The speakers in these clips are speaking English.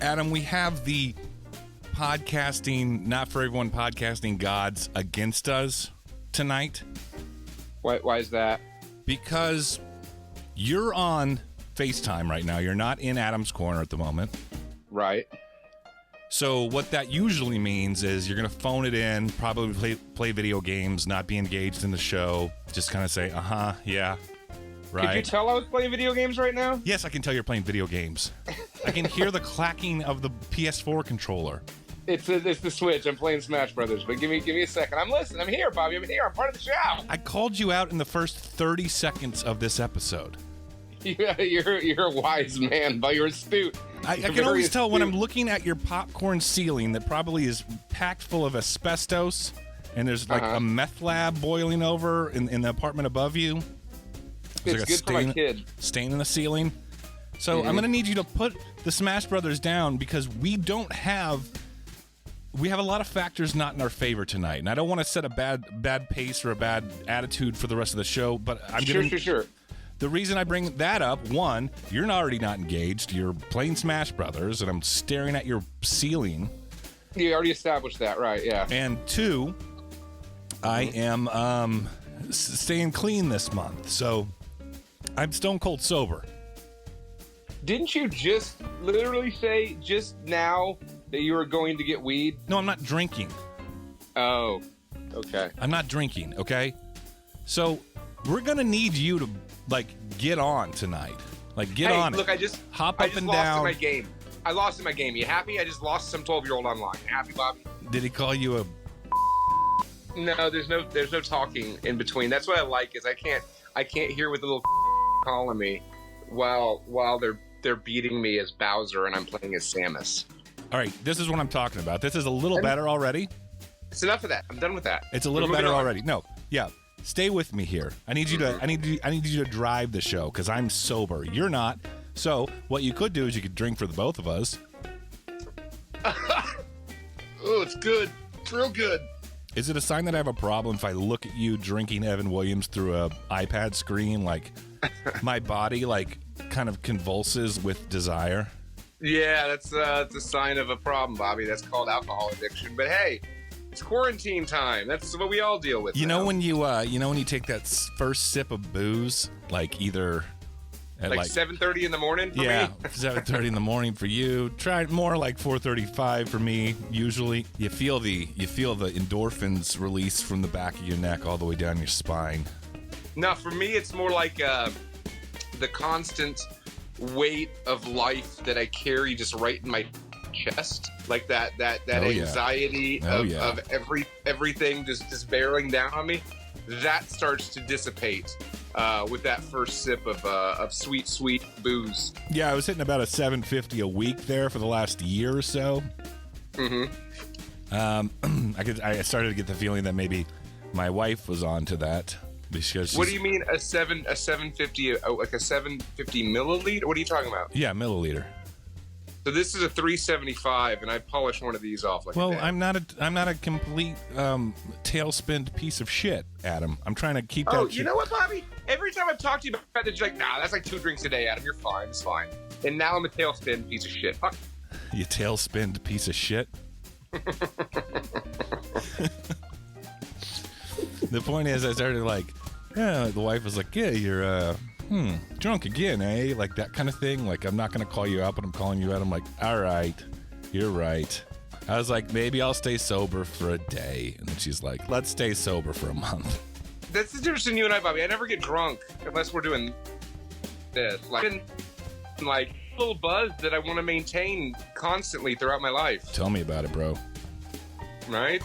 Adam, we have the podcasting, not for everyone podcasting gods against us tonight. Why is that? Because you're on FaceTime right now. You're not in Adam's corner at the moment. Right. So what that usually means is you're going to phone it in, probably play video games, not be engaged in the show, just kind of say, yeah, right. Could you tell I was playing video games right now? Yes, I can tell you're playing video games. I can hear the clacking of the PS4 controller. It's the Switch. I'm playing Smash Brothers, but give me a second. I'm listening. I'm here, Bobby. I'm here. I'm part of the show. I called you out in the first 30 seconds of this episode. Yeah, you're a wise man, but you're astute. I can always tell when I'm looking at your popcorn ceiling that probably is packed full of asbestos, and there's like a meth lab boiling over in the apartment above you. It's good for my kid. Stain in the ceiling. So I'm going to need you to put the Smash Brothers down because we have a lot of factors not in our favor tonight. And I don't want to set a bad pace or a bad attitude for the rest of the show, but I'm Sure. The reason I bring that up, one, you're already not engaged. You're playing Smash Brothers, and I'm staring at your ceiling. You already established that, right? Yeah. And two, I am staying clean this month, so I'm stone cold sober. Didn't you just literally say just now that you were going to get weed? No, I'm not drinking. Oh, okay. I'm not drinking, okay? So we're going to need you to, get on tonight. Get on it. Look, I just hop up and lost down. In my game. I lost in my game. You happy? I just lost some 12-year-old online. You happy, Bobby? Did he call you a... No, there's no talking in between. That's what I like is I can't hear what the little calling me while they're beating me as Bowser and I'm playing as Samus. All right, this is what I'm talking about. This is a little better already. It's enough of that. I'm done with that. It's a little better already. No, yeah. Stay with me here. I need you to. I need you to drive the show because I'm sober. You're not. So what you could do is you could drink for the both of us. Oh, it's good. It's real good. Is it a sign that I have a problem if I look at you drinking Evan Williams through a iPad screen? My body kind of convulses with desire. Yeah, that's a sign of a problem, Bobby. That's called alcohol addiction. But hey, it's quarantine time. That's what we all deal with. You know when you take that first sip of booze, either at 7:30 in the morning for me? 7:30 in the morning for you. Try more like 4:35 for me. Usually, you feel the endorphins release from the back of your neck all the way down your spine. No, for me, it's more like the constant weight of life that I carry just right in my chest, like that anxiety of everything just barreling down on me. That starts to dissipate with that first sip of sweet booze. Yeah, I was hitting about a $750 a week there for the last year or so. I started to get the feeling that maybe my wife was onto that. Because what do you mean a 750 like a 750 milliliter? What are you talking about? Yeah, milliliter. So this is a 375, and I polish one of these off I'm not a complete tailspin piece of shit, Adam. I'm trying to keep that. Oh, you know what, Bobby? Every time I've talked to you about that, you're like, nah, that's like 2 drinks a day, Adam. You're fine. It's fine. And now I'm a tailspin piece of shit. Fuck. You tailspin piece of shit. The point is, I started the wife was like, yeah, you're drunk again, eh? Like that kind of thing. I'm not going to call you out, but I'm calling you out. I'm like, all right, you're right. I was like, maybe I'll stay sober for a day. And then she's like, let's stay sober for a month. That's the difference in you and I, Bobby. I never get drunk unless we're doing this. Like a little buzz that I want to maintain constantly throughout my life. Tell me about it, bro. Right?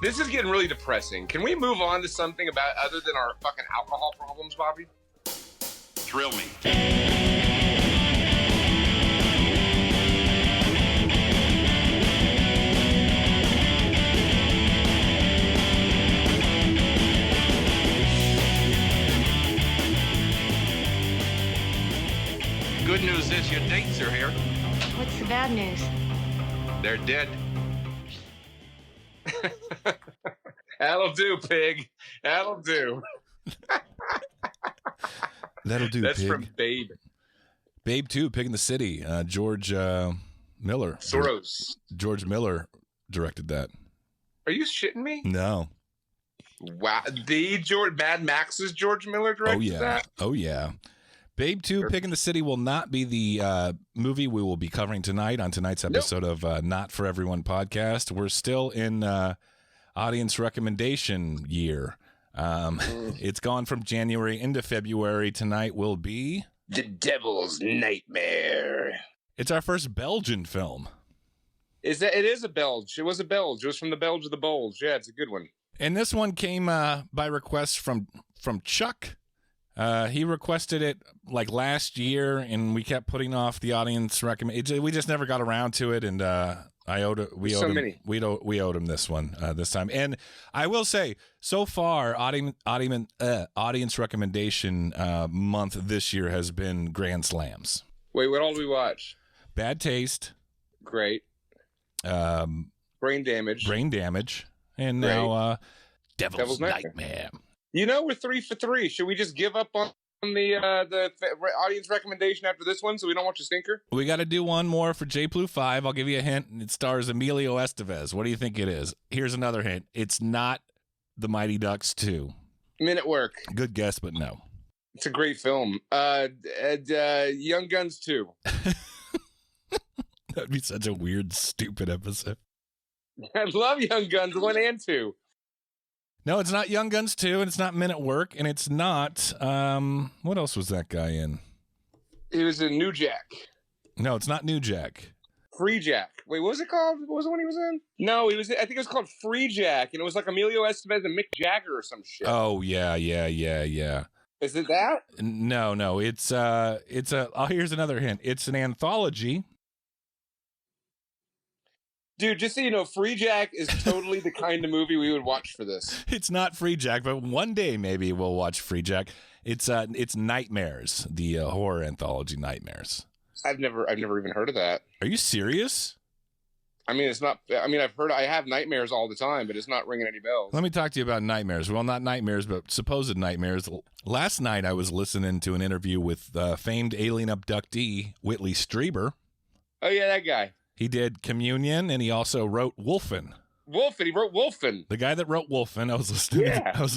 This is getting really depressing. Can we move on to something about other than our fucking alcohol problems, Bobby? Thrill me. Good news is your dates are here. What's the bad news? They're dead. That'll do, pig. That'll do. That'll do, That's pig. from Babe. Babe 2, Pig in the City. George Miller. Soros. George Miller directed that. Are you shitting me? No. Wow. Mad Max's George Miller directed that? Oh, yeah. Babe 2, Pig in the City will not be the movie we will be covering tonight on tonight's episode of Not For Everyone podcast. We're still in audience recommendation year. It's gone from January into February. Tonight will be The Devil's Nightmare. It's our first Belgian film. It is a Belge. It was a Belge. It was from the Belge of the Bulge. Yeah, it's a good one. And this one came by request from Chuck. He requested it like last year, and we kept putting off the audience recommend. We just never got around to it, and we owed him this one this time. And I will say, so far, audience recommendation month this year has been grand slams. Wait, what all did we watch? Bad Taste. Great. Brain Damage. And great. Now Devil's Nightmare. You know, we're 3 for 3. Should we just give up on the audience recommendation after this one so we don't watch a stinker? We got to do one more for J Blue 5. I'll give you a hint. It stars Emilio Estevez. What do you think it is? Here's another hint. It's not The Mighty Ducks 2. Men at Work. Good guess, but no. It's a great film. Young Guns 2. That'd be such a weird, stupid episode. I love Young Guns 1 and 2. No, it's not Young Guns 2, and it's not Men at Work, and it's not, what else was that guy in? He was in New Jack. No, it's not New Jack. Free Jack. Wait, what was it called? What was the one he was in? No, I think it was called Free Jack, and it was like Emilio Estevez and Mick Jagger or some shit. Oh, yeah. Is it that? No, it's here's another hint. It's an anthology. Dude, just so you know, Free Jack is totally the kind of movie we would watch for this. It's not Free Jack, but one day maybe we'll watch Free Jack. It's Nightmares, the horror anthology Nightmares. I've never even heard of that. Are you serious? I mean, it's not. I mean, I have nightmares all the time, but it's not ringing any bells. Let me talk to you about nightmares. Well, not nightmares, but supposed nightmares. Last night I was listening to an interview with famed alien abductee Whitley Strieber. Oh yeah, that guy. He did Communion, and he also wrote Wolfen. He wrote Wolfen. The guy that wrote Wolfen. I was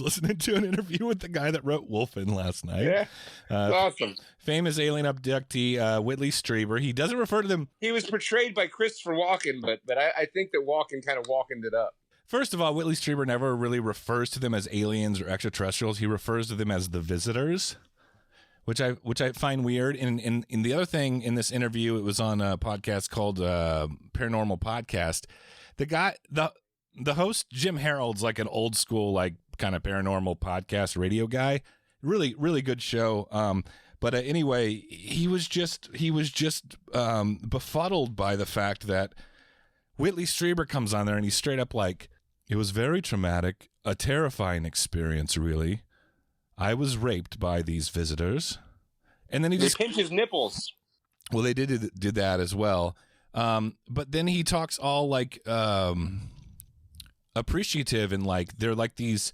listening to an interview with the guy that wrote Wolfen last night. Yeah, awesome. Famous alien abductee Whitley Strieber. He doesn't refer to them. He was portrayed by Christopher Walken, but I think that Walken kind of Walkened it up. First of all, Whitley Strieber never really refers to them as aliens or extraterrestrials. He refers to them as the visitors, which I find weird. And the other thing in this interview, it was on a podcast called Paranormal Podcast. The host, Jim Harold's like an old school, like kind of paranormal podcast radio guy. Really, really good show. But anyway, he was just befuddled by the fact that Whitley Strieber comes on there and he's straight up like, it was very traumatic, a terrifying experience, really. I was raped by these visitors. And then they pinch his nipples. Well, they did that as well. But then he talks all like appreciative and like they're like these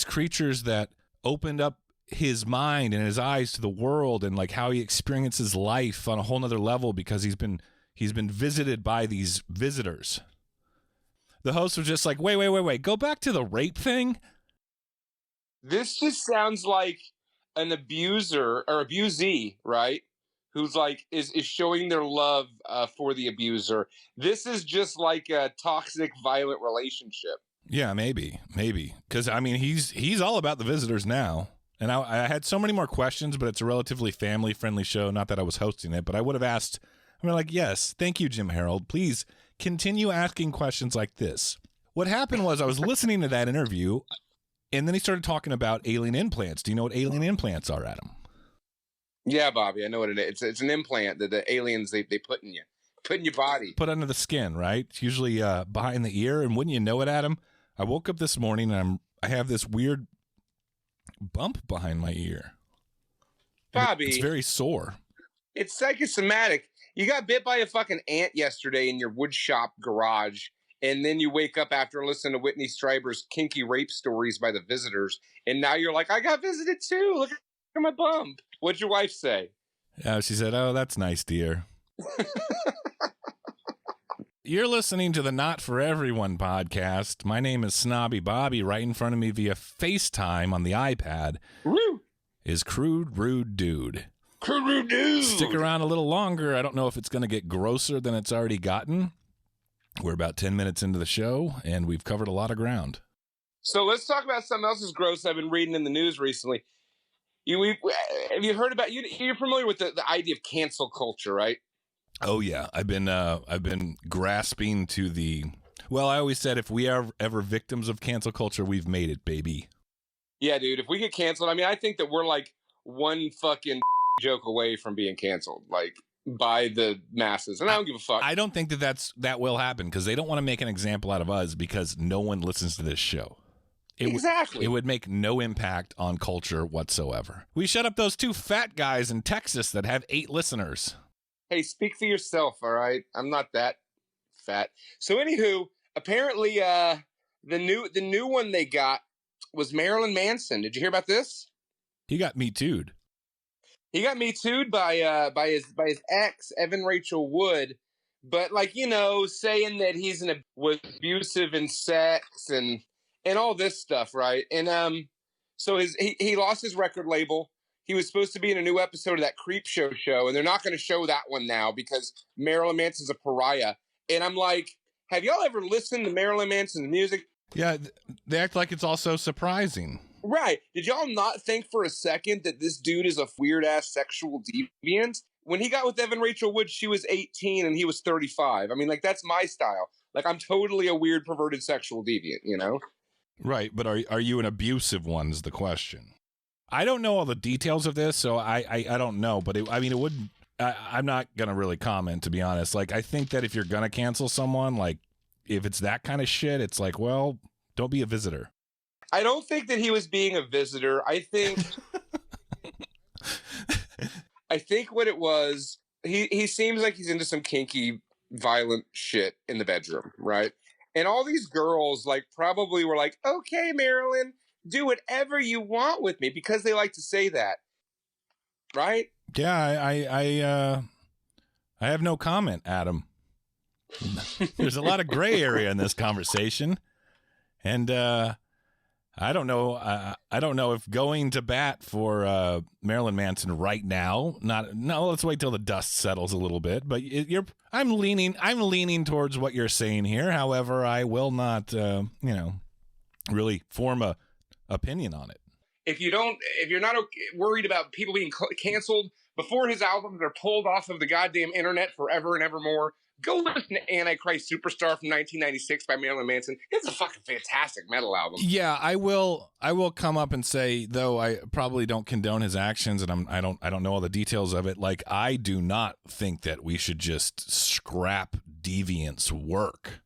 creatures that opened up his mind and his eyes to the world and like how he experiences life on a whole nother level because he's been visited by these visitors. The host was just like, wait, go back to the rape thing. This just sounds like an abuser or abusee, right? Who's like is showing their love for the abuser. This is just like a toxic, violent relationship. Yeah, maybe, because I mean he's all about the visitors now. And I had so many more questions, but it's a relatively family-friendly show. Not that I was hosting it, but I would have asked. I'm like, yes, thank you, Jim Harold. Please continue asking questions like this. What happened was I was listening to that interview, and then he started talking about alien implants. Do you know what alien implants are, Adam? Yeah, Bobby, I know what it is. It's an implant that the aliens they put in you, put in your body, put under the skin, right? It's usually behind the ear. And wouldn't you know it, Adam? I woke up this morning and I have this weird bump behind my ear. Bobby, it's very sore. It's psychosomatic. You got bit by a fucking ant yesterday in your wood shop garage, and then you wake up after listening to Whitney Strieber's kinky rape stories by the visitors, and now you're like, I got visited too. Look at my bump. What'd your wife say? She said, "Oh, that's nice, dear." You're listening to the Not For Everyone podcast. My name is Snobby Bobby. Right in front of me via FaceTime on the iPad is Crude Rude Dude. Crude Rude Dude. Stick around a little longer. I don't know if it's going to get grosser than it's already gotten. We're about 10 minutes into the show, and we've covered a lot of ground. So let's talk about something else that's gross I've been reading in the news recently. Have you heard about, you're familiar with the idea of cancel culture, right? Oh yeah, I've been grasping to the. Well, I always said if we are ever victims of cancel culture, we've made it, baby. Yeah, dude. If we get canceled, I mean, I think that we're like one fucking joke away from being canceled, like by the masses, and I don't give a fuck. I don't think that will happen because they don't want to make an example out of us because no one listens to this show. Exactly. It would make no impact on culture whatsoever. We shut up those two fat guys in Texas that have 8 listeners. Hey, speak for yourself, all right? I'm not that fat. So, anywho, apparently, the new one they got was Marilyn Manson. Did you hear about this? He got Me Too'd. He got Me Too'd by his ex, Evan Rachel Wood, but like, you know, saying that he's was abusive in sex and all this stuff, right? And so he lost his record label. He was supposed to be in a new episode of that Creep Show, and they're not going to show that one now because Marilyn Manson's a pariah. And I'm like, have y'all ever listened to Marilyn Manson's music? Yeah, they act like it's all so surprising. Right. Did y'all not think for a second that this dude is a weird-ass sexual deviant? When he got with Evan Rachel Wood, she was 18 and he was 35. I mean, like, that's my style. Like, I'm totally a weird, perverted sexual deviant, you know? Right, but are you an abusive one is the question. I don't know all the details of this, so I don't know. But it wouldn't. I'm not gonna really comment, to be honest. Like, I think that if you're gonna cancel someone, like if it's that kind of shit, it's like, well, don't be a visitor. I don't think that he was being a visitor. I think what it was. He seems like he's into some kinky, violent shit in the bedroom, right? And all these girls like probably were like, "Okay, Marilyn, do whatever you want with me," because they like to say that, right? Yeah, I have no comment, Adam. There's a lot of gray area in this conversation, and I don't know. I don't know if going to bat for Marilyn Manson right now. Let's wait till the dust settles a little bit. But I'm leaning towards what you're saying here. However, I will not, really form a opinion on it. If you're not worried about people being canceled before his albums are pulled off of the goddamn internet forever and evermore, go listen to Antichrist Superstar from 1996 by Marilyn Manson. It's a fucking fantastic metal album. Yeah, I will come up and say, though I probably don't condone his actions, and I don't know all the details of it. Like, I do not think that we should just scrap Deviant's work,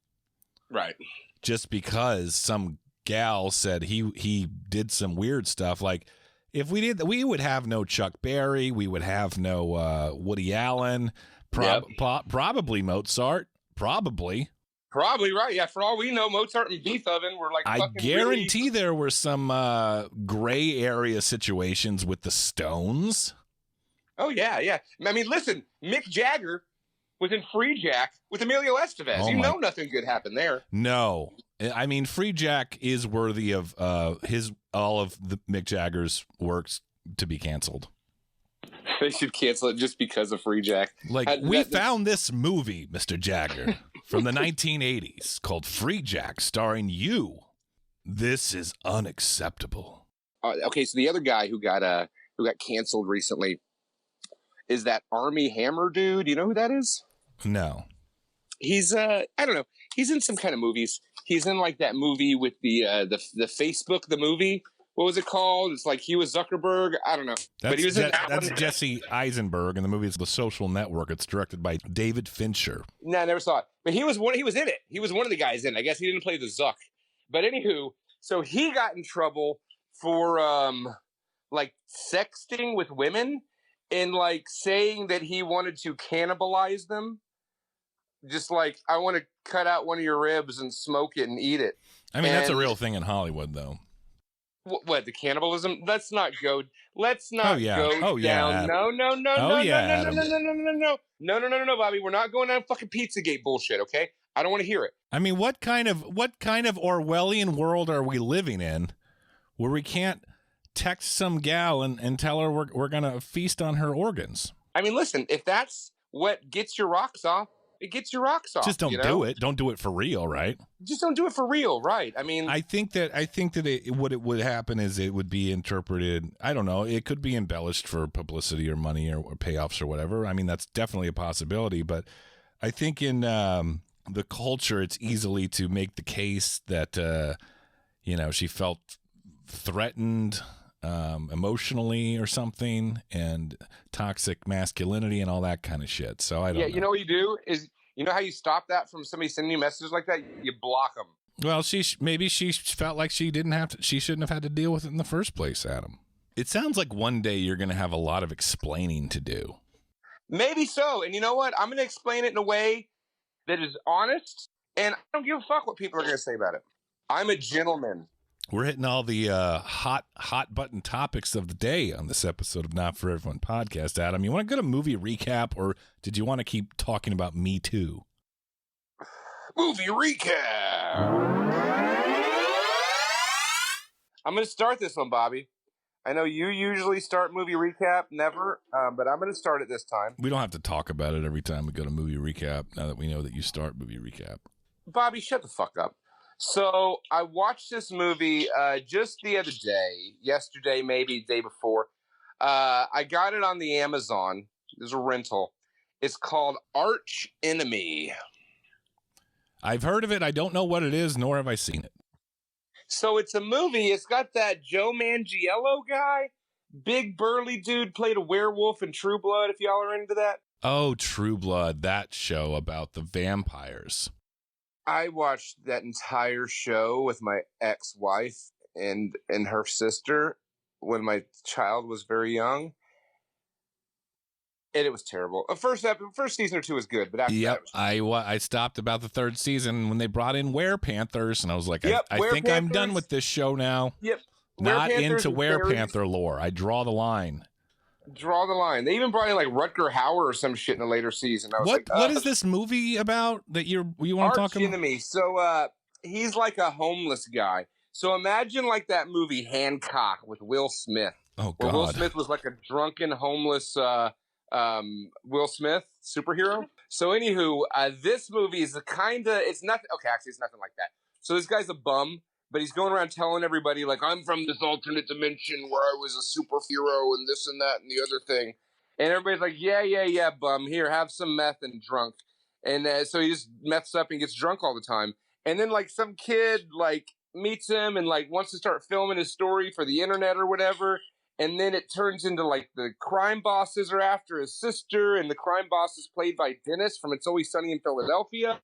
right? Just because some gal said he did some weird stuff. Like, if we did, we would have no Chuck Berry, we would have no Woody Allen. Probably Mozart. Probably right. Yeah, for all we know, Mozart and Beethoven were like. I guarantee there were some gray area situations with the Stones. Oh yeah. I mean, listen, Mick Jagger was in Free Jack with Emilio Estevez. Know nothing good happened there. No, I mean, Free Jack is worthy of all of the Mick Jagger's works to be canceled. They should cancel it just because of Free Jack. Like, we found this movie, Mr. Jagger, from the 1980s called Free Jack, starring you. This is unacceptable. Okay, so the other guy who got canceled recently is that Army Hammer dude. You know who that is? No. He's I don't know. He's in some kind of movies. He's in like that movie with the Facebook, the movie. What was it called? It's like he was Zuckerberg. I don't know. But he was in that that's one. Jesse Eisenberg, and the movie is The Social Network. It's directed by David Fincher. No, I never saw it. But he was in it. He was one of the guys in it. I guess he didn't play the Zuck. But anywho, so he got in trouble for like sexting with women and like saying that he wanted to cannibalize them. Just like, I want to cut out one of your ribs and smoke it and eat it. I mean, that's a real thing in Hollywood, though. What, the cannibalism? Let's not go down. Oh, yeah. No, Bobby. We're not going down fucking Pizzagate bullshit, okay? I don't want to hear it. I mean, what kind of Orwellian world are we living in where we can't text some gal and tell her we're going to feast on her organs? I mean, listen, if that's what gets your rocks off, it gets your rocks off. Just don't do it. Don't do it for real, right? Just don't do it for real, right? I mean, I think that what it would happen is it would be interpreted. I don't know. It could be embellished for publicity or money or payoffs or whatever. I mean, that's definitely a possibility. But I think in the culture, it's easily to make the case that she felt threatened emotionally or something, and toxic masculinity and all that kind of shit. So I don't know. You know what you do is, you know how you stop that from somebody sending you messages like that? You block them. Well, maybe she felt like she shouldn't have had to deal with it in the first place, Adam. It sounds like one day you're going to have a lot of explaining to do. Maybe so. And you know what? I'm going to explain it in a way that is honest, and I don't give a fuck what people are going to say about it. I'm a gentleman. We're hitting all the hot button topics of the day on this episode of Not For Everyone podcast. Adam, you want to go to movie recap, or did you want to keep talking about Me Too? Movie recap. I'm going to start this one, Bobby. I know you usually start movie recap, never, but I'm going to start it this time. We don't have to talk about it every time we go to movie recap, now that we know that you start movie recap. Bobby, shut the fuck up. So I watched this movie just the other day, yesterday, maybe the day before. I got it on the Amazon. There's a rental. It's called Arch Enemy. I've heard of it. I don't know what it is, nor have I seen it. So it's a movie. It's got that Joe Manganiello guy. Big burly dude, played a werewolf in True Blood, if y'all are into that. Oh, True Blood, that show about the vampires. I watched that entire show with my ex-wife and her sister when my child was very young. And it was terrible. First season or two was good, but after that, I stopped about the third season when they brought in Were-Panthers, and I was like, I think I'm done with this show now. Yep. Not into Were-Panther lore. I draw the line. Draw the line. They even brought in like Rutger Hauer or some shit in a later season. I was what is this movie about that you want to talk about? Arch Enemy. So he's like a homeless guy. So imagine like that movie Hancock with Will Smith. Oh God. Where Will Smith was like a drunken homeless Will Smith superhero. So anywho, this movie is it's nothing. Okay, actually, it's nothing like that. So this guy's a bum, but he's going around telling everybody, like, I'm from this alternate dimension where I was a superhero and this and that and the other thing. And everybody's like, yeah, bum. Here, have some meth and drunk. And so he just meths up and gets drunk all the time. And then, like, some kid, like, meets him and, like, wants to start filming his story for the internet or whatever. And then it turns into, like, the crime bosses are after his sister, and the crime boss is played by Dennis from It's Always Sunny in Philadelphia.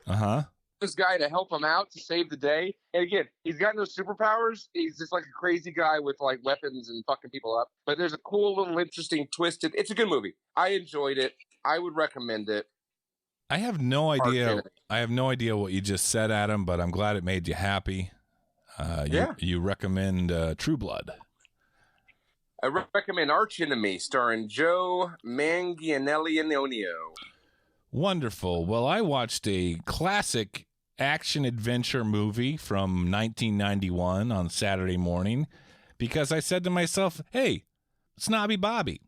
Uh-huh. This guy to help him out to save the day. And again, he's got no superpowers. He's just like a crazy guy with like weapons and fucking people up. But there's a cool little interesting twist. It's a good movie. I enjoyed it. I would recommend it. I have no idea. I have no idea what you just said, Adam, but I'm glad it made you happy. You recommend True Blood. I recommend Arch Enemy, starring Joe Manganiello. Wonderful. Well, I watched a classic action-adventure movie from 1991 on Saturday morning because I said to myself, hey, Snobby Bobby,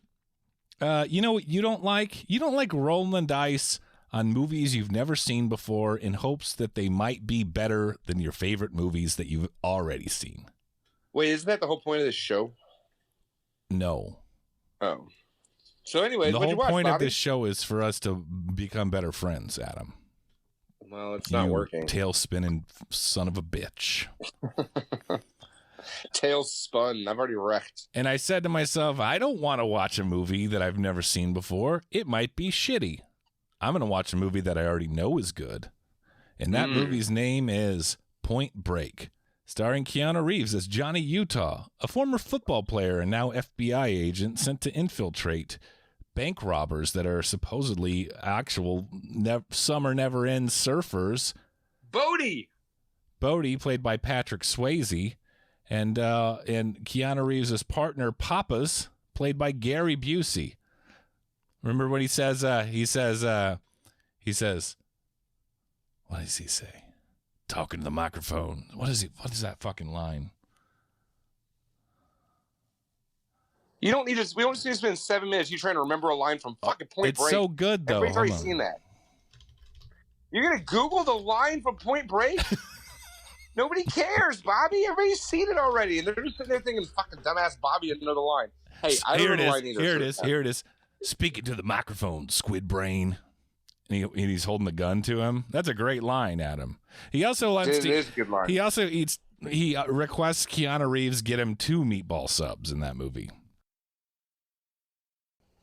you don't like rolling the dice on movies you've never seen before in hopes that they might be better than your favorite movies that you've already seen. Wait, isn't that the whole point of this show? No. Oh. So anyway, the what'd whole you watch, point Bobby? of this show is for us to become better friends, Adam. Well, it's not working. Tail spinning son of a bitch. Tails spun. I've already wrecked. And I said to myself, I don't want to watch a movie that I've never seen before. It might be shitty. I'm going to watch a movie that I already know is good. And that movie's name is Point Break, starring Keanu Reeves as Johnny Utah, a former football player and now FBI agent sent to infiltrate bank robbers that are supposedly actual summer never-end surfers. Bodie, played by Patrick Swayze, and Keanu Reeves' partner, Papas, played by Gary Busey. Remember when he says, What does he say? Talking to the microphone. What is that fucking line? You don't need to. We don't need to spend 7 minutes. You trying to remember a line from fucking Point Break? It's so good though. Everybody's already seen that. You're gonna Google the line from Point Break? Nobody cares, Bobby. Everybody's seen it already, and they're just sitting there thinking, "Fucking dumbass Bobby didn't know the line." Hey, I don't know the line either. Here it is. Speaking to the microphone, Squid Brain. And he's holding the gun to him. That's a great line, Adam. He also it is a good line. He also requests Keanu Reeves get him 2 meatball subs in that movie.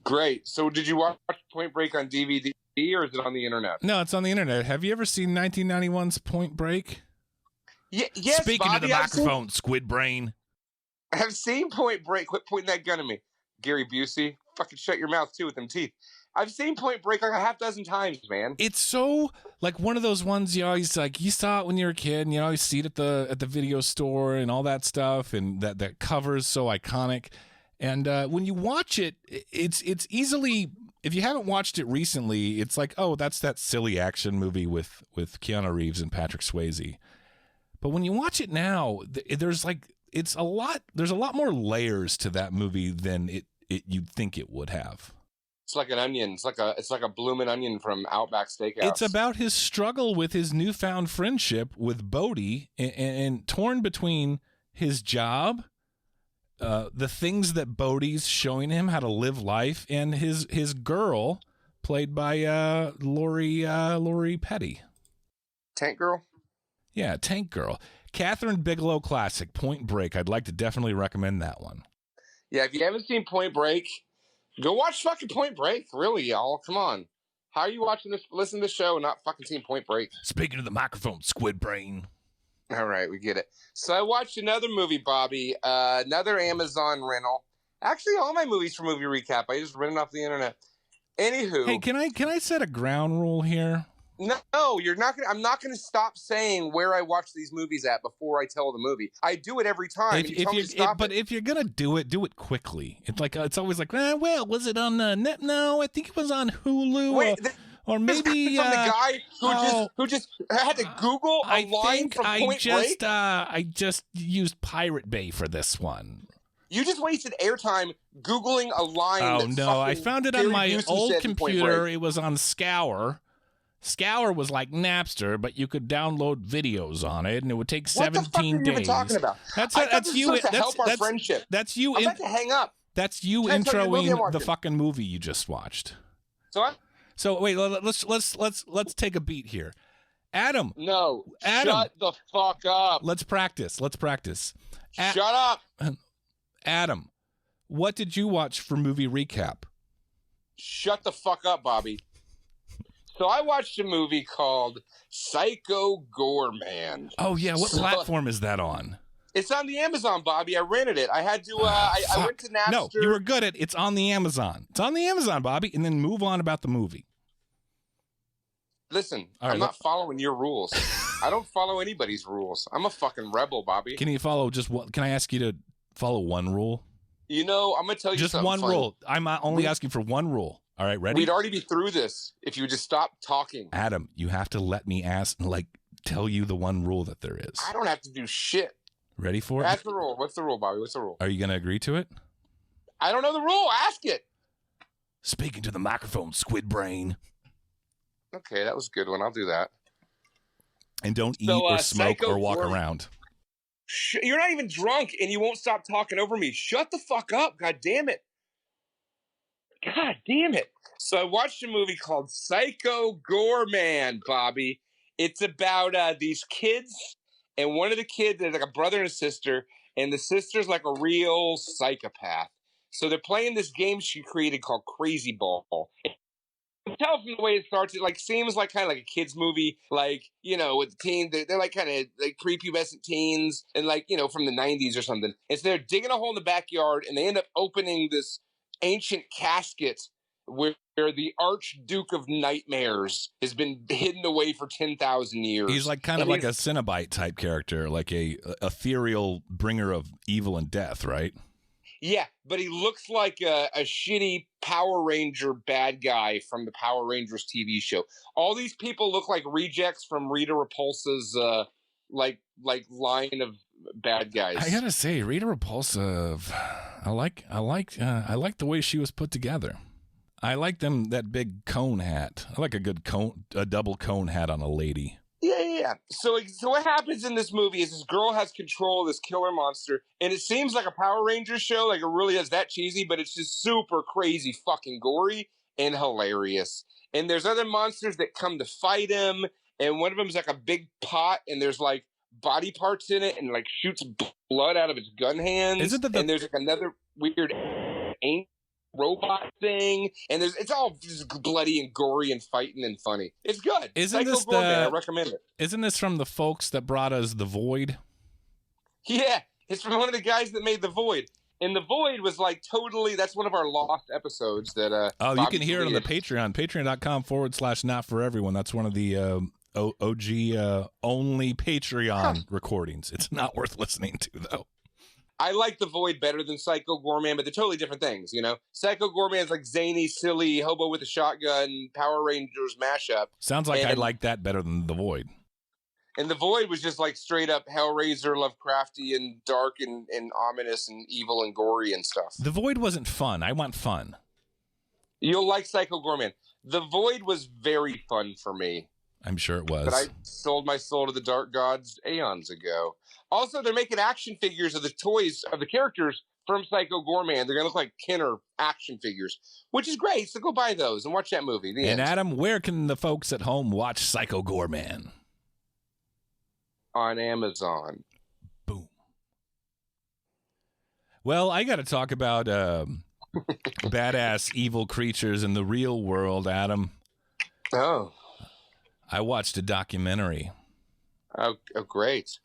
Great. So did you watch Point Break on DVD or is it on the internet? No, it's on the internet. Have you ever seen 1991's Point Break? Yes, Speaking Bobby, to the microphone, Squid Brain. I've seen Point Break. Quit pointing that gun at me. Gary Busey. Fucking shut your mouth, too, with them teeth. I've seen Point Break like a half dozen times, man. It's so like one of those ones you always like. You saw it when you were a kid, and you always see it at the video store and all that stuff, and that cover is so iconic. And when you watch it, it's easily, if you haven't watched it recently, it's like, oh, that's that silly action movie with Keanu Reeves and Patrick Swayze. But when you watch it now, there's a lot more layers to that movie than you'd think it would have. It's like an onion. It's like a blooming onion from Outback Steakhouse. It's about his struggle with his newfound friendship with Bodie and torn between his job, the things that Bodie's showing him how to live life, and his girl, played by Lori Petty. Tank Girl? Yeah, Tank Girl. Catherine Bigelow classic, Point Break. I'd like to definitely recommend that one. Yeah, if you haven't seen Point Break, go watch fucking Point Break. Really, y'all. Come on. How are you watching this, listening to the show and not fucking seeing Point Break? Speaking to the microphone, Squid Brain. All right, we get it. So I watched another movie, Bobby, another Amazon rental. Actually, all my movies for Movie Recap, I just rented off the internet. Anywho. Hey, can I set a ground rule here? No, you're not gonna. I'm not gonna stop saying where I watch these movies at before I tell the movie. I do it every time. If you're gonna do it quickly. It's like it's always like, well, was it on net? No, I think it was on Hulu. Wait, or maybe from the guy who just had to Google a line from Point Break. I just used Pirate Bay for this one. You just wasted airtime Googling a line. Oh no, I found it on my old computer. It was on Scour. Scour was like Napster, but you could download videos on it, and it would take 17 days. What the fuck are you even talking about? That's you. To help our friendship. That's you. I'm about to hang up. That's you introing the fucking movie you just watched. So wait, let's take a beat here. Adam. No. Adam. Shut the fuck up. Let's practice. Shut up. Adam, what did you watch for Movie Recap? Shut the fuck up, Bobby. So I watched a movie called Psycho Goreman. Oh, yeah. What platform is that on? It's on the Amazon, Bobby. I rented it. I had to, I went to Napster. No, you were good at it's on the Amazon. It's on the Amazon, Bobby. And then move on about the movie. Listen, I'm not following your rules. I don't follow anybody's rules. I'm a fucking rebel, Bobby. Can you follow just one? Can I ask you to follow one rule? You know, I'm going to tell you just something one funny. Rule. I'm only asking for one rule. All right, ready? We'd already be through this if you would just stop talking. Adam, you have to let me tell you the one rule that there is. I don't have to do shit. Ready for it? Ask the rule. What's the rule, Bobby? What's the rule? Are you going to agree to it? I don't know the rule. Ask it. Speaking to the microphone, Squid Brain. Okay, that was a good one. I'll do that. And don't eat or smoke or walk around. You're not even drunk and you won't stop talking over me. Shut the fuck up. God damn it. God damn it. So I watched a movie called Psycho Goreman, Bobby. It's about these kids, and one of the kids is like a brother and a sister, and the sister's like a real psychopath. So they're playing this game she created called Crazy Ball. You can tell from the way it starts, it like seems like kind of like a kid's movie, like, you know, with the teens, they're like kind of like prepubescent teens, and like, you know, from the 90s or something. And so they're digging a hole in the backyard, and they end up opening this ancient casket where the Archduke of Nightmares has been hidden away for 10,000 years. He's like kind of like a Cenobite type character, like a ethereal bringer of evil and death, right? Yeah, but he looks like a shitty Power Ranger bad guy from the Power Rangers TV show. All these people look like rejects from Rita Repulsa's like line of bad guys. I gotta say, Rita Repulsa, I like the way she was put together. I like that big cone hat. I like a double cone hat on a lady. Yeah. So what happens in this movie is this girl has control of this killer monster, and it seems like a Power Rangers show, like it really is that cheesy, but it's just super crazy fucking gory and hilarious. And there's other monsters that come to fight him, and one of them is like a big pot, and there's like body parts in it, and like shoots blood out of its gun hands. And there's like another weird robot thing, and it's all just bloody and gory and fighting and funny. It's good. I recommend it. Isn't this from the folks that brought us The Void? Yeah, it's from one of the guys that made The Void. And The Void was like totally, that's one of our lost episodes that you can hear it on the Patreon, patreon.com/not for everyone. That's one of the OG only Patreon recordings. It's not worth listening to though. I like The Void better than Psycho Goreman, but they're totally different things, you know? Psycho Goreman is like zany, silly, hobo with a shotgun, Power Rangers mashup. Sounds like I like that better than The Void. And The Void was just like straight up Hellraiser, Lovecrafty, and dark and ominous and evil and gory and stuff. The Void wasn't fun. I want fun. You'll like Psycho Goreman. The Void was very fun for me. I'm sure it was. But I sold my soul to the dark gods aeons ago. Also, they're making action figures of the toys of the characters from Psycho Goreman. They're going to look like Kenner action figures, which is great. So go buy those and watch that movie. The end. Adam, where can the folks at home watch Psycho Goreman? On Amazon. Boom. Well, I got to talk about badass evil creatures in the real world, Adam. Oh. I watched a documentary. Oh, great.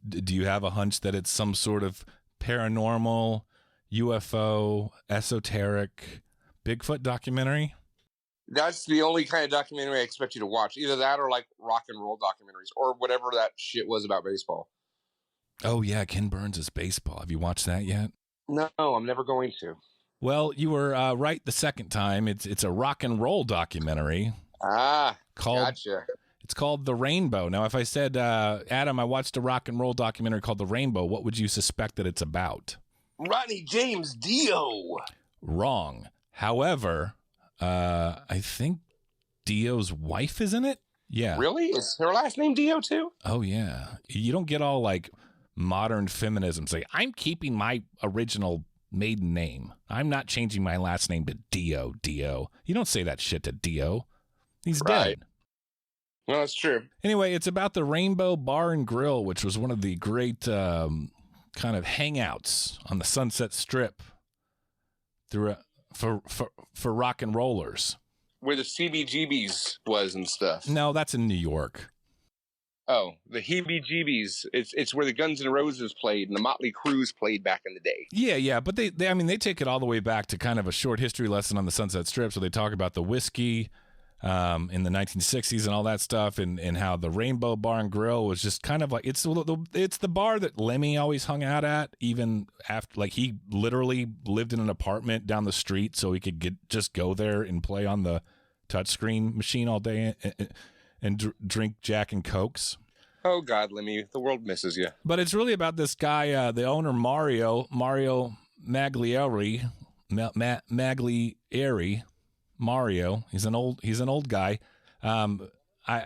Do you have a hunch that it's some sort of paranormal, UFO, esoteric, Bigfoot documentary? That's the only kind of documentary I expect you to watch. Either that or like rock and roll documentaries or whatever that shit was about baseball. Oh, yeah. Ken Burns' baseball. Have you watched that yet? No, I'm never going to. Well, you were right the second time. It's a rock and roll documentary. Gotcha. It's called The Rainbow. Now, if I said, Adam, I watched a rock and roll documentary called The Rainbow, what would you suspect that it's about? Ronnie James Dio. Wrong. However, I think Dio's wife is in it. Yeah. Really? Is her last name Dio too? Oh, yeah. You don't get all like modern feminism. Say, I'm keeping my original maiden name. I'm not changing my last name to Dio. You don't say that shit to Dio. He's dead. Well, that's true. Anyway, it's about the Rainbow Bar and Grill, which was one of the great kind of hangouts on the Sunset Strip for rock and rollers. Where the CBGBs was and stuff. No, that's in New York. Oh, the heebie-jeebies. It's where the Guns N' Roses played and the Motley Crues played back in the day. Yeah, but they take it all the way back to kind of a short history lesson on the Sunset Strip. So they talk about the whiskey in the 1960s and all that stuff, and how the Rainbow Bar and Grill was just kind of like it's the bar that Lemmy always hung out at, even after he literally lived in an apartment down the street so he could just go there and play on the touchscreen machine all day and drink Jack and Cokes. Oh God, Lemmy, the world misses you. But it's really about this guy, the owner Mario Maglieri. Mario, he's an old guy.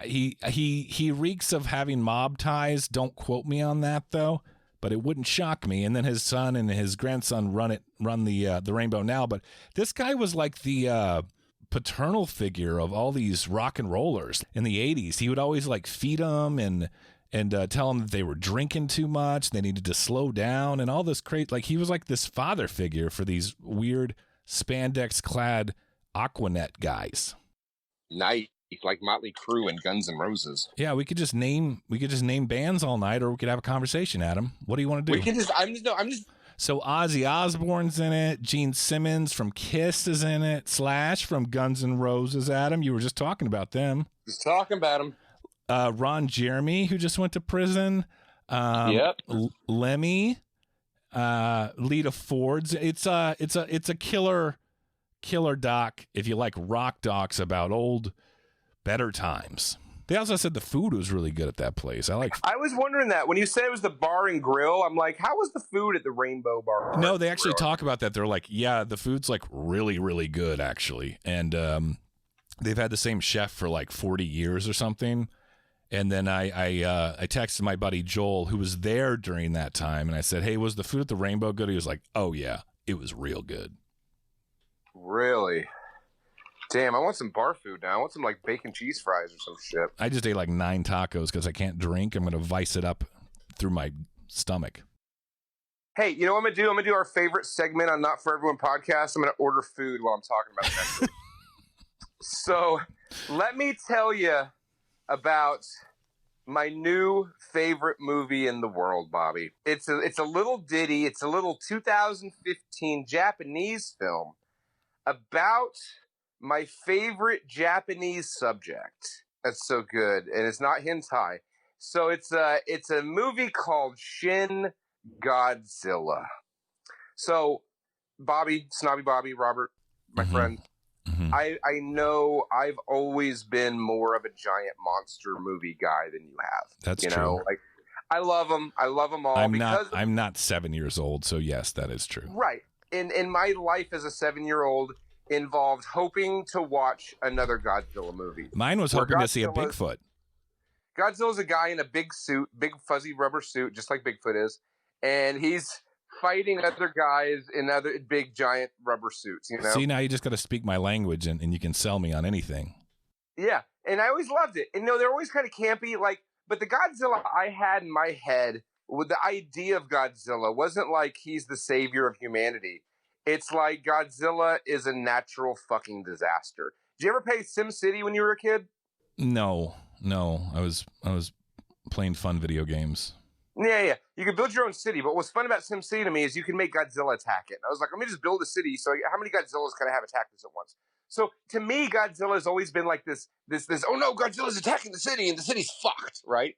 He reeks of having mob ties. Don't quote me on that though, but it wouldn't shock me. And then his son and his grandson run the Rainbow now. But this guy was like the paternal figure of all these rock and rollers in the 80s. He would always like feed them and tell them that they were drinking too much, they needed to slow down, and all this crazy. Like he was like this father figure for these weird spandex clad Aquanet guys. Nice, like Motley Crue and Guns N' Roses. Yeah, we could just name bands all night, or we could have a conversation. Adam, what do you want to do? I'm just. So Ozzy Osbourne's in it. Gene Simmons from Kiss is in it. Slash from Guns N' Roses. Adam, you were just talking about them. Just talking about them. Ron Jeremy, who just went to prison. Yep. Lemmy. Lita Ford's. It's a killer doc if you like rock docs about old, better times. They also said the food was really good at that place. I was wondering that when you said it was the bar and grill. I'm like, how was the food at the Rainbow Bar? No, they actually talk about that. They're like, yeah, the food's like really, really good actually, and they've had the same chef for like 40 years or something. And then I texted my buddy Joel, who was there during that time, and I said, hey, was the food at the Rainbow good? He was like, oh yeah, it was real good. Really? Damn, I want some bar food now. I want some like bacon cheese fries or some shit. I just ate like 9 tacos because I can't drink. I'm going to vice it up through my stomach. Hey, you know what I'm going to do? I'm going to do our favorite segment on Not For Everyone podcast. I'm going to order food while I'm talking about that. So let me tell you about my new favorite movie in the world, Bobby. It's a little ditty. It's a little 2015 Japanese film about my favorite Japanese subject. That's so good, and it's not hentai. So it's a movie called Shin Godzilla. So Bobby, Snobby Bobby, Robert, my friend, I know I've always been more of a giant monster movie guy than you have. That's true. Know, like I love them. I love them all. I'm not 7 years old, so yes, that is true. Right. In my life as a 7-year-old involved hoping to watch another Godzilla movie. Mine was hoping to see a Bigfoot. Godzilla's a guy in a big suit, big fuzzy rubber suit, just like Bigfoot is, and he's fighting other guys in other big giant rubber suits. You know. See, now you just got to speak my language, and you can sell me on anything. Yeah, and I always loved it. And they're always kind of campy, like. But the Godzilla I had in my head, with the idea of Godzilla, wasn't like he's the savior of humanity. It's like Godzilla is a natural fucking disaster. Did you ever play SimCity when you were a kid? No. I was playing fun video games. Yeah. You can build your own city, but what's fun about SimCity to me is you can make Godzilla attack it. I was like, let me just build a city. So how many Godzillas can I have attack this at once? So to me, Godzilla has always been like this. Oh no, Godzilla's attacking the city, and the city's fucked, right?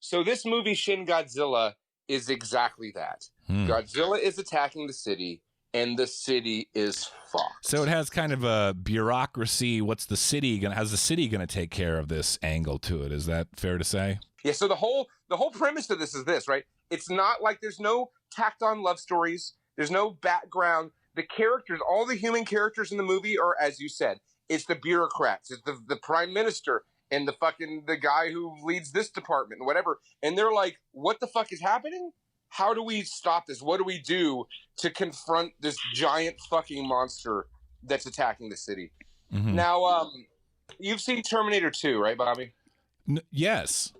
So this movie, Shin Godzilla, is exactly that. Godzilla is attacking the city, and the city is fucked. So it has kind of a bureaucracy. How's the city going to take care of this angle to it? Is that fair to say? Yeah. So the whole premise of this is this, right? It's not like there's no tacked on love stories. There's no background. The characters, all the human characters in the movie are, as you said, it's the bureaucrats. It's the prime minister and the guy who leads this department and whatever. And they're like, what the fuck is happening? How do we stop this? What do we do to confront this giant fucking monster that's attacking the city? Mm-hmm. Now, you've seen Terminator 2, right, Bobby? Yes.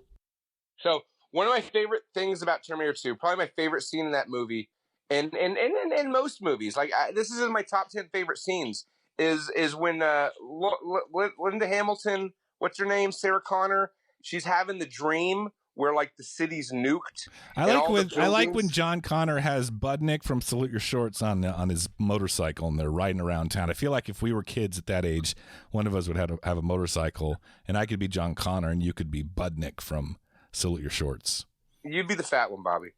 So one of my favorite things about Terminator 2, probably my favorite scene in that movie, and most movies, like this is in my top 10 favorite scenes, is when Linda Hamilton, what's her name, Sarah Connor, she's having the dream where like the city's nuked. I like when John Connor has Budnick from Salute Your Shorts on his motorcycle and they're riding around town. I feel like if we were kids at that age, one of us would have a motorcycle, and I could be John Connor and you could be Budnick from Salute Your Shorts. You'd be the fat one, Bobby.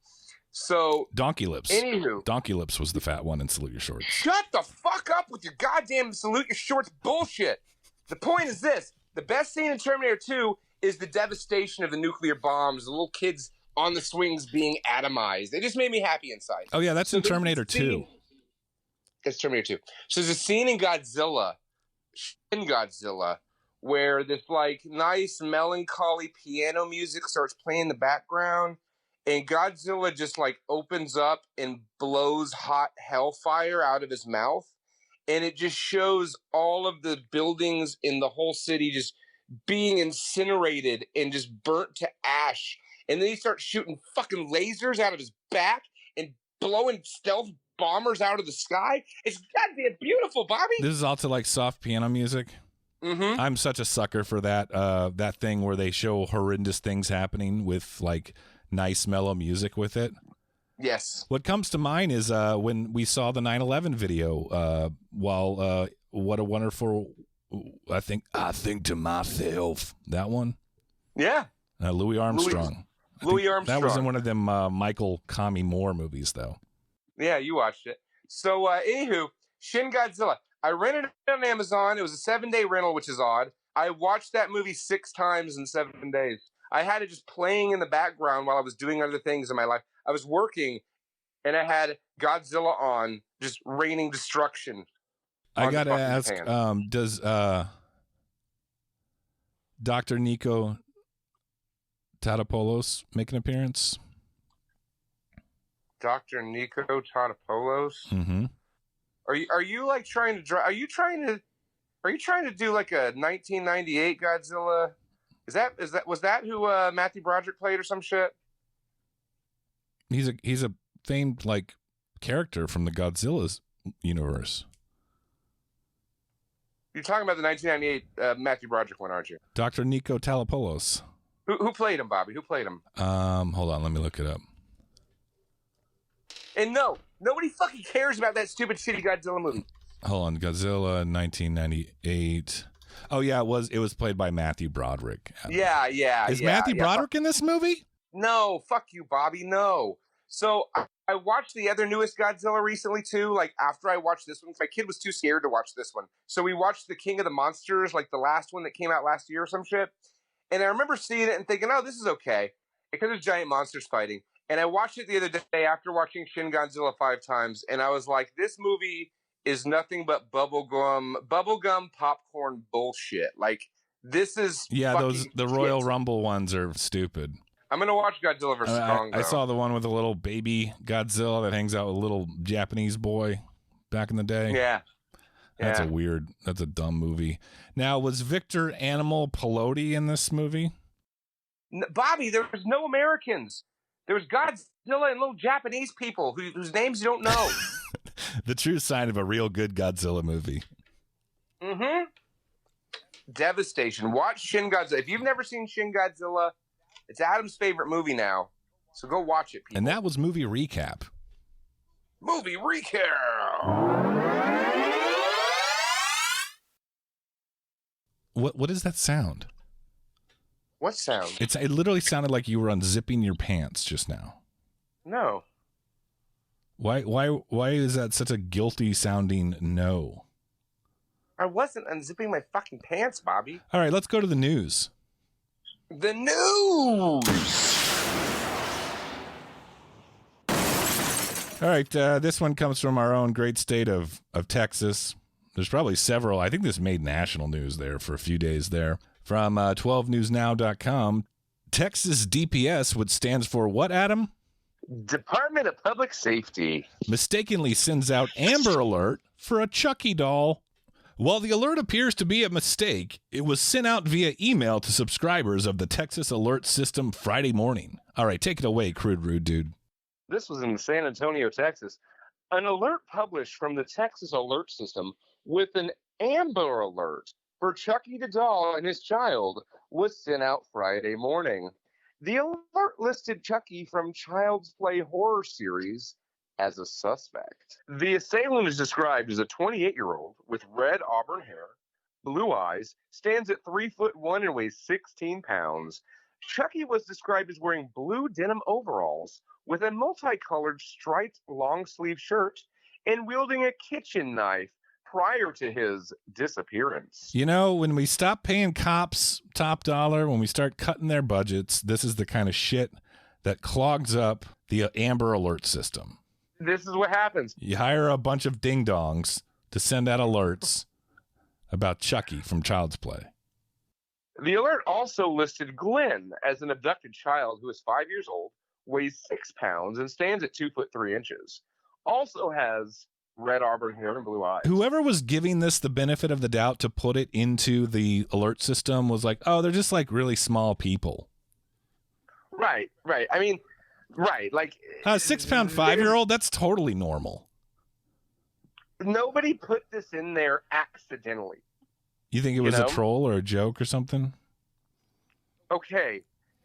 So Donkey Lips. Anywho, Donkey Lips was the fat one in Salute Your Shorts. Shut the fuck up with your goddamn Salute Your Shorts bullshit. The point is this: the best scene in Terminator 2 is the devastation of the nuclear bombs, the little kids on the swings being atomized. They just made me happy inside. Oh, yeah, that's in Terminator 2. It's Terminator 2. So there's a scene in Godzilla, where this, like, nice, melancholy piano music starts playing in the background, and Godzilla just, like, opens up and blows hot hellfire out of his mouth, and it just shows all of the buildings in the whole city just being incinerated and just burnt to ash. And then he starts shooting fucking lasers out of his back and blowing stealth bombers out of the sky. It's goddamn beautiful, Bobby. This is also like soft piano music. Mm-hmm. I'm such a sucker for that thing where they show horrendous things happening with like nice mellow music with it. Yes. What comes to mind is when we saw the 9/11 video. What a wonderful. I think to myself, that one. Yeah. Louis Armstrong. Louis Armstrong. That was in one of them Michael Kami Moore movies, though. Yeah, you watched it. So, anywho, Shin Godzilla. I rented it on Amazon. It was a 7-day rental, which is odd. I watched that movie 6 times in 7 days. I had it just playing in the background while I was doing other things in my life. I was working, and I had Godzilla on, just raining destruction. I gotta ask, does Dr. Nico Tatopoulos make an appearance? Dr. Nico Tatopoulos? Mm-hmm. Are you like trying to draw? Are you trying to do like a 1998 Godzilla? Was that who Matthew Broderick played or some shit? He's a famed like character from the Godzilla's universe. You're talking about the 1998 Matthew Broderick one, aren't you? Dr. Nico Tatopoulos. Who played him, Bobby? Who played him? Hold on, let me look it up. And no, nobody fucking cares about that stupid shitty Godzilla movie. Hold on, Godzilla 1998. Oh yeah, it was played by Matthew Broderick. Yeah. Is Matthew Broderick in this movie? No, fuck you, Bobby. No. So I watched the other newest Godzilla recently too. Like after I watched this one, my kid was too scared to watch this one. So we watched the King of the Monsters, like the last one that came out last year or some shit. And I remember seeing it and thinking, oh, this is okay, because there's giant monsters fighting. And I watched it the other day after watching Shin Godzilla 5 times, and I was like, this movie is nothing but bubblegum popcorn bullshit. Like, this is the Royal Rumble ones are stupid. I'm gonna watch Godzilla vs. Kong. I saw the one with a little baby Godzilla that hangs out with a little Japanese boy back in the day. Yeah. That's a dumb movie. Now, was Victor Animal Pelote in this movie? Bobby, there was no Americans. There was Godzilla and little Japanese people whose names you don't know. The true sign of a real good Godzilla movie. Mm-hmm. Devastation. Watch Shin Godzilla. If you've never seen Shin Godzilla, it's Adam's favorite movie now. So go watch it, people. And that was movie recap. Movie recap. What is that sound? What sound? It literally sounded like you were unzipping your pants just now. No. Why is that such a guilty sounding no? I wasn't unzipping my fucking pants, Bobby. All right, let's go to the news. The news. All right, this one comes from our own great state of Texas. There's probably several. I think this made national news there for a few days there. From 12newsnow.com, Texas DPS, which stands for what, Adam? Department of Public Safety. Mistakenly sends out Amber Alert for a Chucky doll. While the alert appears to be a mistake, it was sent out via email to subscribers of the Texas Alert System Friday morning. All right, take it away, Crude Rude Dude. This was in San Antonio, Texas. An alert published from the Texas Alert System with an Amber Alert for Chucky the doll and his child was sent out Friday morning. The alert listed Chucky from Child's Play horror series as a suspect. The assailant is described as a 28-year-old with red auburn hair, blue eyes, stands at 3'1" and weighs 16 pounds. Chucky was described as wearing blue denim overalls with a multicolored striped long-sleeve shirt and wielding a kitchen knife prior to his disappearance. You know, when we stop paying cops top dollar, when we start cutting their budgets, this is the kind of shit that clogs up the Amber Alert system. This is what happens. You hire a bunch of ding-dongs to send out alerts about Chucky from Child's Play. The alert also listed Glenn as an abducted child who is 5 years old, weighs 6 pounds, and stands at 2'3". Also has red auburn hair and blue eyes. Whoever was giving this the benefit of the doubt to put it into the alert system was like, oh, they're just like really small people. Right. I mean, right. Like a 6 pound 5-year-old, that's totally normal. Nobody put this in there accidentally. You think it was a troll or a joke or something? Okay.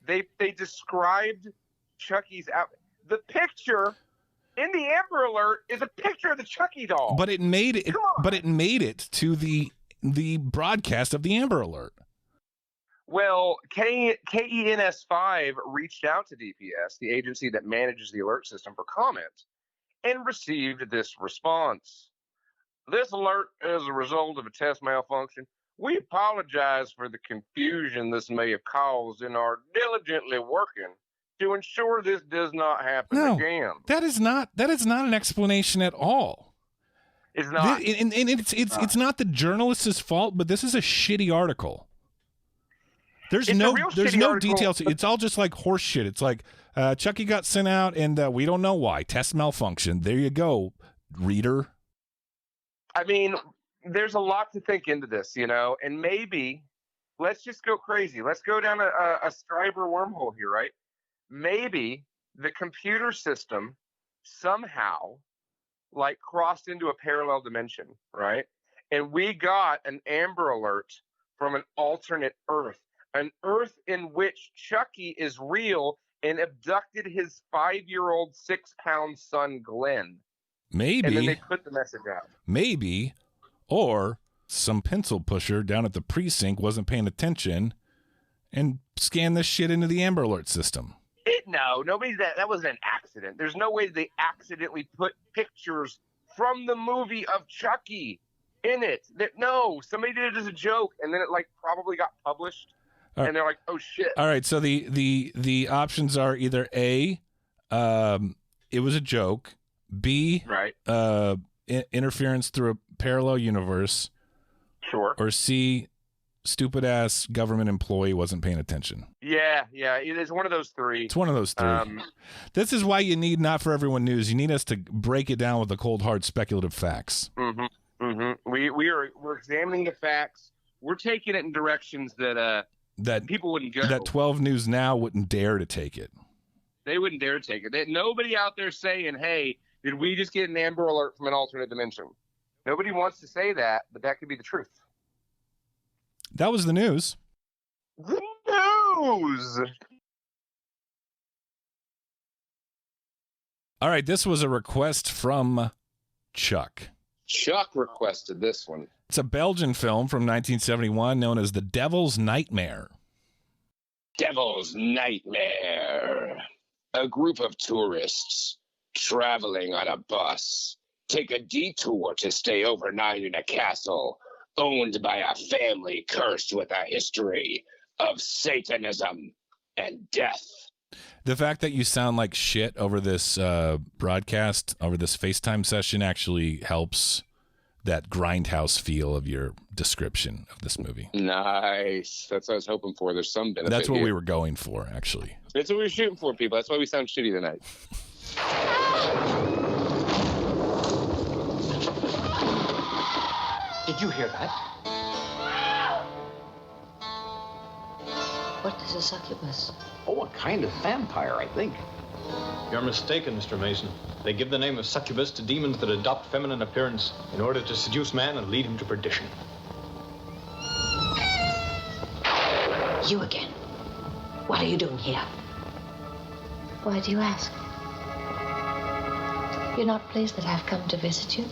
They described Chucky's out. The picture in the Amber Alert is a picture of the Chucky doll. But it made it. But it made it to the broadcast of the Amber Alert. Well, KENS5 reached out to DPS, the agency that manages the alert system, for comment, and received this response. This alert is a result of a test malfunction. We apologize for the confusion this may have caused and are diligently working to ensure this does not happen again. That is not an explanation at all. It's not. And it's not the journalist's fault, but this is a shitty article. There's no details. It's all just like horse shit. It's like Chucky got sent out and we don't know why. Test malfunction. There you go, reader. I mean, there's a lot to think into this, and maybe let's just go crazy. Let's go down a Stryber wormhole here, right? Maybe the computer system somehow crossed into a parallel dimension, right? And we got an Amber Alert from an alternate Earth, an Earth in which Chucky is real and abducted his 5-year-old 6-pound son, Glenn. Maybe. And then they put the message out. Maybe. Or some pencil pusher down at the precinct wasn't paying attention and scanned this shit into the Amber Alert system. No, that was an accident. There's no way they accidentally put pictures from the movie of Chucky in it. No, somebody did it as a joke, and then it probably got published, and they're like, "Oh shit!" All right, so the options are either A, it was a joke; B, right, interference through a parallel universe, sure, or C, stupid ass government employee wasn't paying attention. Yeah, it is one of those three. It's one of those three. This is why you need Not For Everyone News. You need us to break it down with the cold hard speculative facts. We're examining the facts. We're taking it in directions that people wouldn't go. That 12 News Now wouldn't dare to take it. They wouldn't dare to take it. Nobody out there saying, "Hey, did we just get an Amber Alert from an alternate dimension?" Nobody wants to say that, but that could be the truth. That was the news. The news! All right, this was a request from Chuck. Chuck requested this one. It's a Belgian film from 1971 known as The Devil's Nightmare. Devil's Nightmare. A group of tourists traveling on a bus take a detour to stay overnight in a castle owned by a family cursed with a history of Satanism and death. The fact that you sound like shit over this broadcast, over this FaceTime session, actually helps that grindhouse feel of your description of this movie. Nice. That's what I was hoping for. There's some benefit. That's what here. we were going for, actually. That's what we were shooting for, people. That's why we sound shitty tonight. Did you hear that? What is a succubus? Oh, a kind of vampire, I think. You're mistaken, Mr. Mason. They give the name of succubus to demons that adopt feminine appearance in order to seduce man and lead him to perdition. You again. What are you doing here? Why do you ask? You're not pleased that I've come to visit you?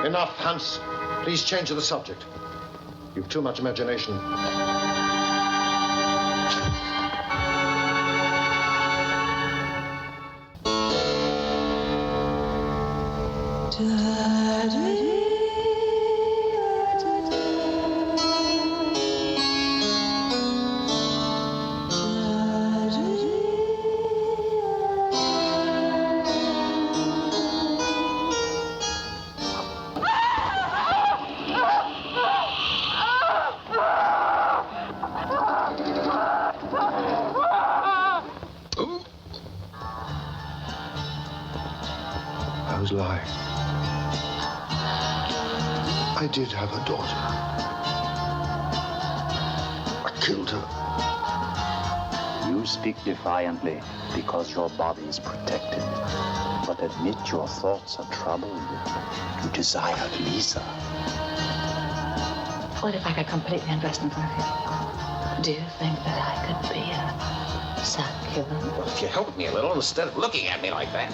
Enough, Hans. Please change the subject. You've too much imagination. I was lying. I did have a daughter. I killed her. You speak defiantly because your body is protected. But admit your thoughts are troubled. You desire Lisa. What if I could completely undress in front of you? Do you think that I could be a succubus? Well, if you help me a little instead of looking at me like that.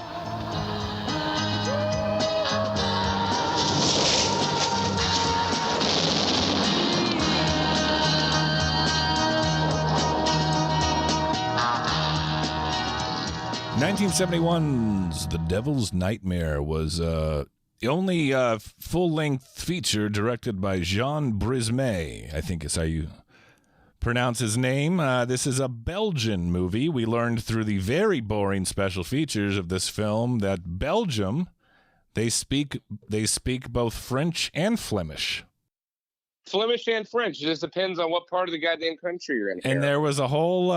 1971's The Devil's Nightmare was the only full-length feature directed by Jean Brismet, I think is how you pronounce his name. This is a Belgian movie. We learned through the very boring special features of this film that Belgium, they speak both French and Flemish. Flemish and French. It just depends on what part of the goddamn country you're in. And there was a whole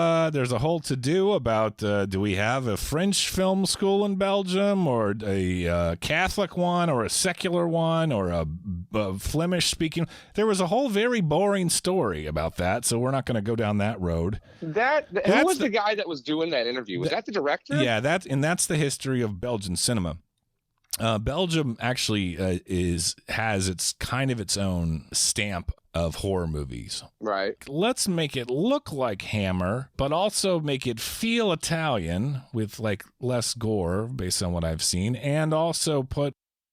to-do about do we have a French film school in Belgium, or a Catholic one, or a secular one, or a Flemish speaking. There was a whole very boring story about that, so we're not going to go down that road. Who was the guy that was doing that interview? Was that the director? Yeah, that's the history of Belgian cinema. Belgium actually has its own stamp of horror movies. Right. Let's make it look like Hammer, but also make it feel Italian with like less gore based on what I've seen, and also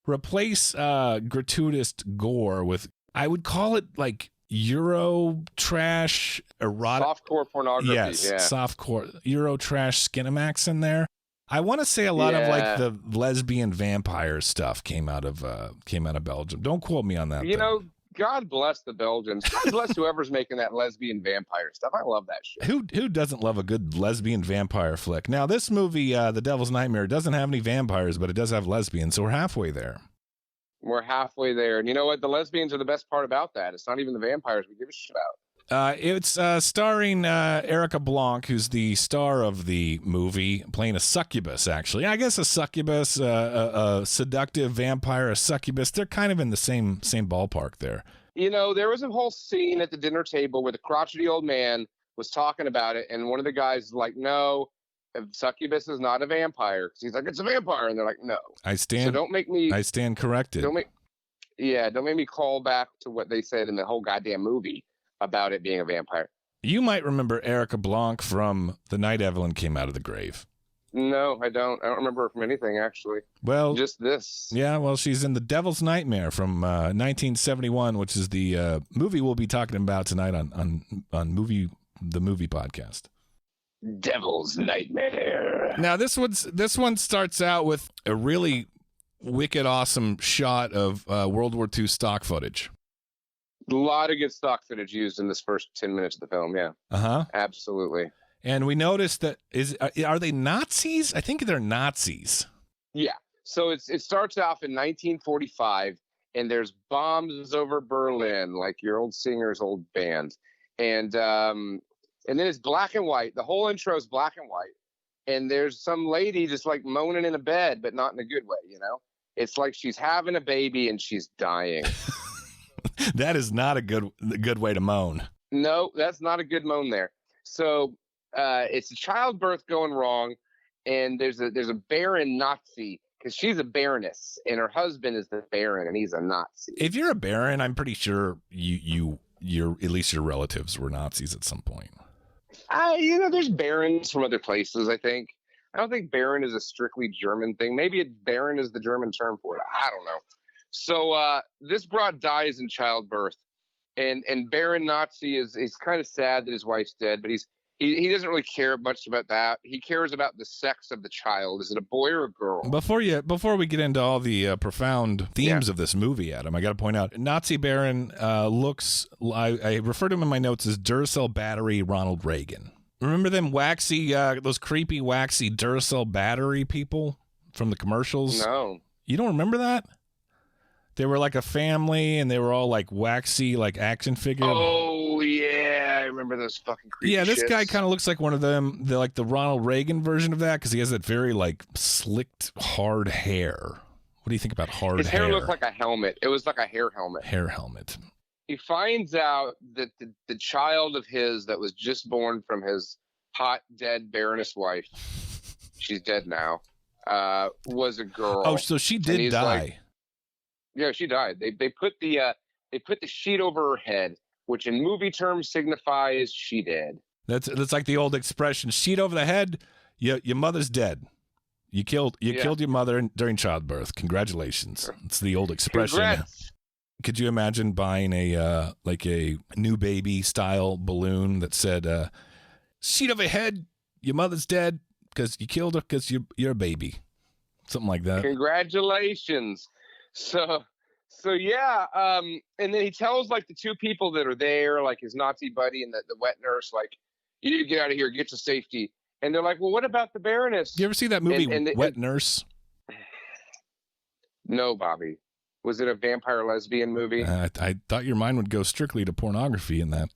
replace gratuitous gore with, I would call it like Euro trash erotic softcore pornography. Yes, yeah. Softcore Euro trash Skinamax in there. I want to say a lot of like the lesbian vampire stuff came out of Belgium. Don't quote me on that. You know, God bless the Belgians. God bless whoever's making that lesbian vampire stuff. I love that shit. Who doesn't love a good lesbian vampire flick? Now, this movie, The Devil's Nightmare, doesn't have any vampires, but it does have lesbians, so we're halfway there. We're halfway there. And you know what? The lesbians are the best part about that. It's not even the vampires we give a shit about. It's starring Erica Blanc, who's the star of the movie, playing a succubus, actually. I guess a succubus, a seductive vampire, a succubus, they're kind of in the same ballpark there. You know, there was a whole scene at the dinner table where the crotchety old man was talking about it, and one of the guys was like, no, a succubus is not a vampire. He's like, it's a vampire. And they're like, no. I stand corrected. Don't make me call back to what they said in the whole goddamn movie about it being a vampire. You might remember Erica Blanc from The Night Evelyn Came Out of the Grave. No, I don't. I don't remember her from anything, actually. Well, just this. Yeah, well, she's in The Devil's Nightmare from 1971, which is the movie we'll be talking about tonight on the movie podcast. Devil's Nightmare. Now, this one starts out with a really wicked, awesome shot of World War II stock footage. A lot of good stock footage used in this first 10 minutes of the film, yeah. Uh-huh. Absolutely. And we noticed that are they Nazis? I think they're Nazis. Yeah. So it starts off in 1945, and there's bombs over Berlin, like your old singer's old band. And then it's black and white. The whole intro is black and white. And there's some lady just like moaning in a bed, but not in a good way, you know? It's like she's having a baby and she's dying. That is not a good way to moan. No, that's not a good moan there. So it's a childbirth going wrong, and there's a baron Nazi, because she's a baroness, and her husband is the baron, and he's a Nazi. If you're a baron, I'm pretty sure you're at least your relatives were Nazis at some point. There's barons from other places, I think. I don't think baron is a strictly German thing. Maybe baron is the German term for it. I don't know. So this broad dies in childbirth, and Baron Nazi is kind of sad that his wife's dead, but he doesn't really care much about that. He cares about the sex of the child. Is it a boy or a girl? Before we get into all the profound themes of this movie, Adam, I got to point out Nazi Baron looks. I refer to him in my notes as Duracell battery Ronald Reagan. Remember them waxy, those creepy waxy Duracell battery people from the commercials? No, you don't remember that? They were like a family, and they were all like waxy, like action figures. Oh yeah, I remember those fucking creepy Yeah, this shits. guy kind of looks like one of them, the Ronald Reagan version of that, because he has that very like slicked, hard hair. What do you think about hard hair? His hair looked like a helmet. It was like a hair helmet. Hair helmet. He finds out that the child of his that was just born from his hot, dead Baroness wife, she's dead now, was a girl. Oh, so she did die. Yeah, she died. They put the sheet over her head, which in movie terms signifies she dead. That's like the old expression: sheet over the head. Your mother's dead. You killed your mother during childbirth. Congratulations. It's the old expression. Congrats. Could you imagine buying a new baby style balloon that said "sheet over head, your mother's dead. because you killed her because you're a baby. Something like that. Congratulations. So yeah. And then he tells like the two people that are there, like his Nazi buddy and the wet nurse, like, you need to get out of here, get to safety. And they're like, well, what about the Baroness? You ever see that movie, Wet Nurse? No, Bobby. Was it a vampire lesbian movie? I thought your mind would go strictly to pornography in that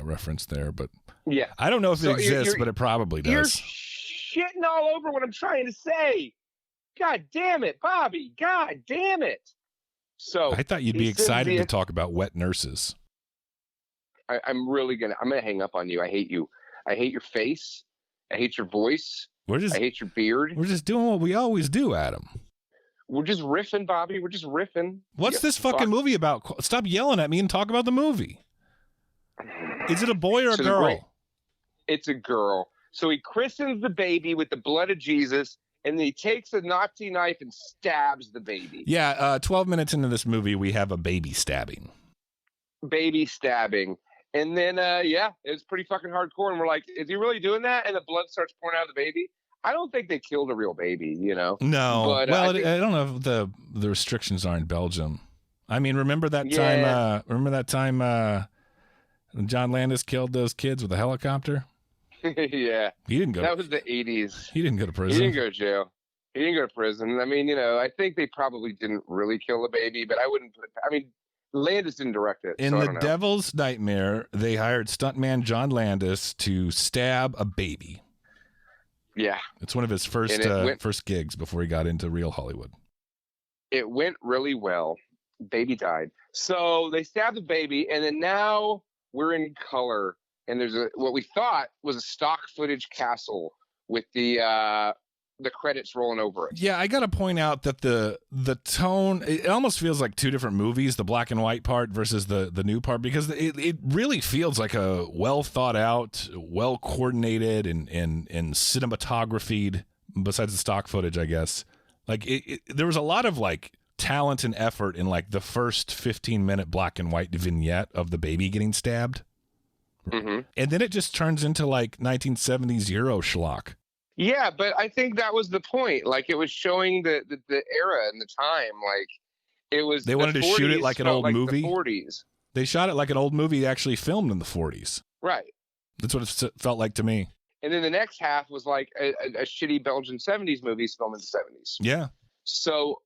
reference there, but yeah, I don't know if it exists, but it probably does. You're shitting all over what I'm trying to say. God damn it, Bobby. God damn it. So I thought you'd be excited to talk about wet nurses. I'm gonna hang up on you. I hate you. I hate your face. I hate your voice. I hate your beard. We're just doing what we always do, Adam. We're just riffing, Bobby. We're just riffing. What's this fucking movie about? Stop yelling at me and talk about the movie. Is it a boy or a girl? It's a girl. So he christens the baby with the blood of Jesus, and then he takes a Nazi knife and stabs the baby. Yeah, 12 minutes into this movie, we have a baby stabbing. Baby stabbing. And then, it was pretty fucking hardcore. And we're like, is he really doing that? And the blood starts pouring out of the baby. I don't think they killed a real baby, you know? No. But, I don't know if the restrictions are in Belgium. I mean, remember that time John Landis killed those kids with a helicopter? Yeah. He didn't go. That was the 80s. He didn't go to prison. He didn't go to jail. He didn't go to prison. I mean, I think they probably didn't really kill the baby, but Landis didn't direct it. In The Devil's Nightmare, they hired stuntman John Landis to stab a baby. Yeah. It's one of his first gigs before he got into real Hollywood. It went really well. Baby died. So they stabbed the baby, and then now we're in color, and there's what we thought was a stock footage castle with the credits rolling over it. Yeah, I got to point out that the tone, it almost feels like two different movies, the black and white part versus the new part, because it really feels like a well thought out, well coordinated and cinematographied, besides the stock footage, I guess. Like there was a lot of like talent and effort in like the first 15-minute black and white vignette of the baby getting stabbed. Mm-hmm. And then it just turns into like 1970s Euro schlock. Yeah, but I think that was the point. Like, it was showing the era and the time. Like, it was. They wanted to shoot it like an old movie. The 40s. They shot it like an old movie actually filmed in the 40s. Right. That's what it felt like to me. And then the next half was like a shitty Belgian 70s movie filmed in the 70s. Yeah. So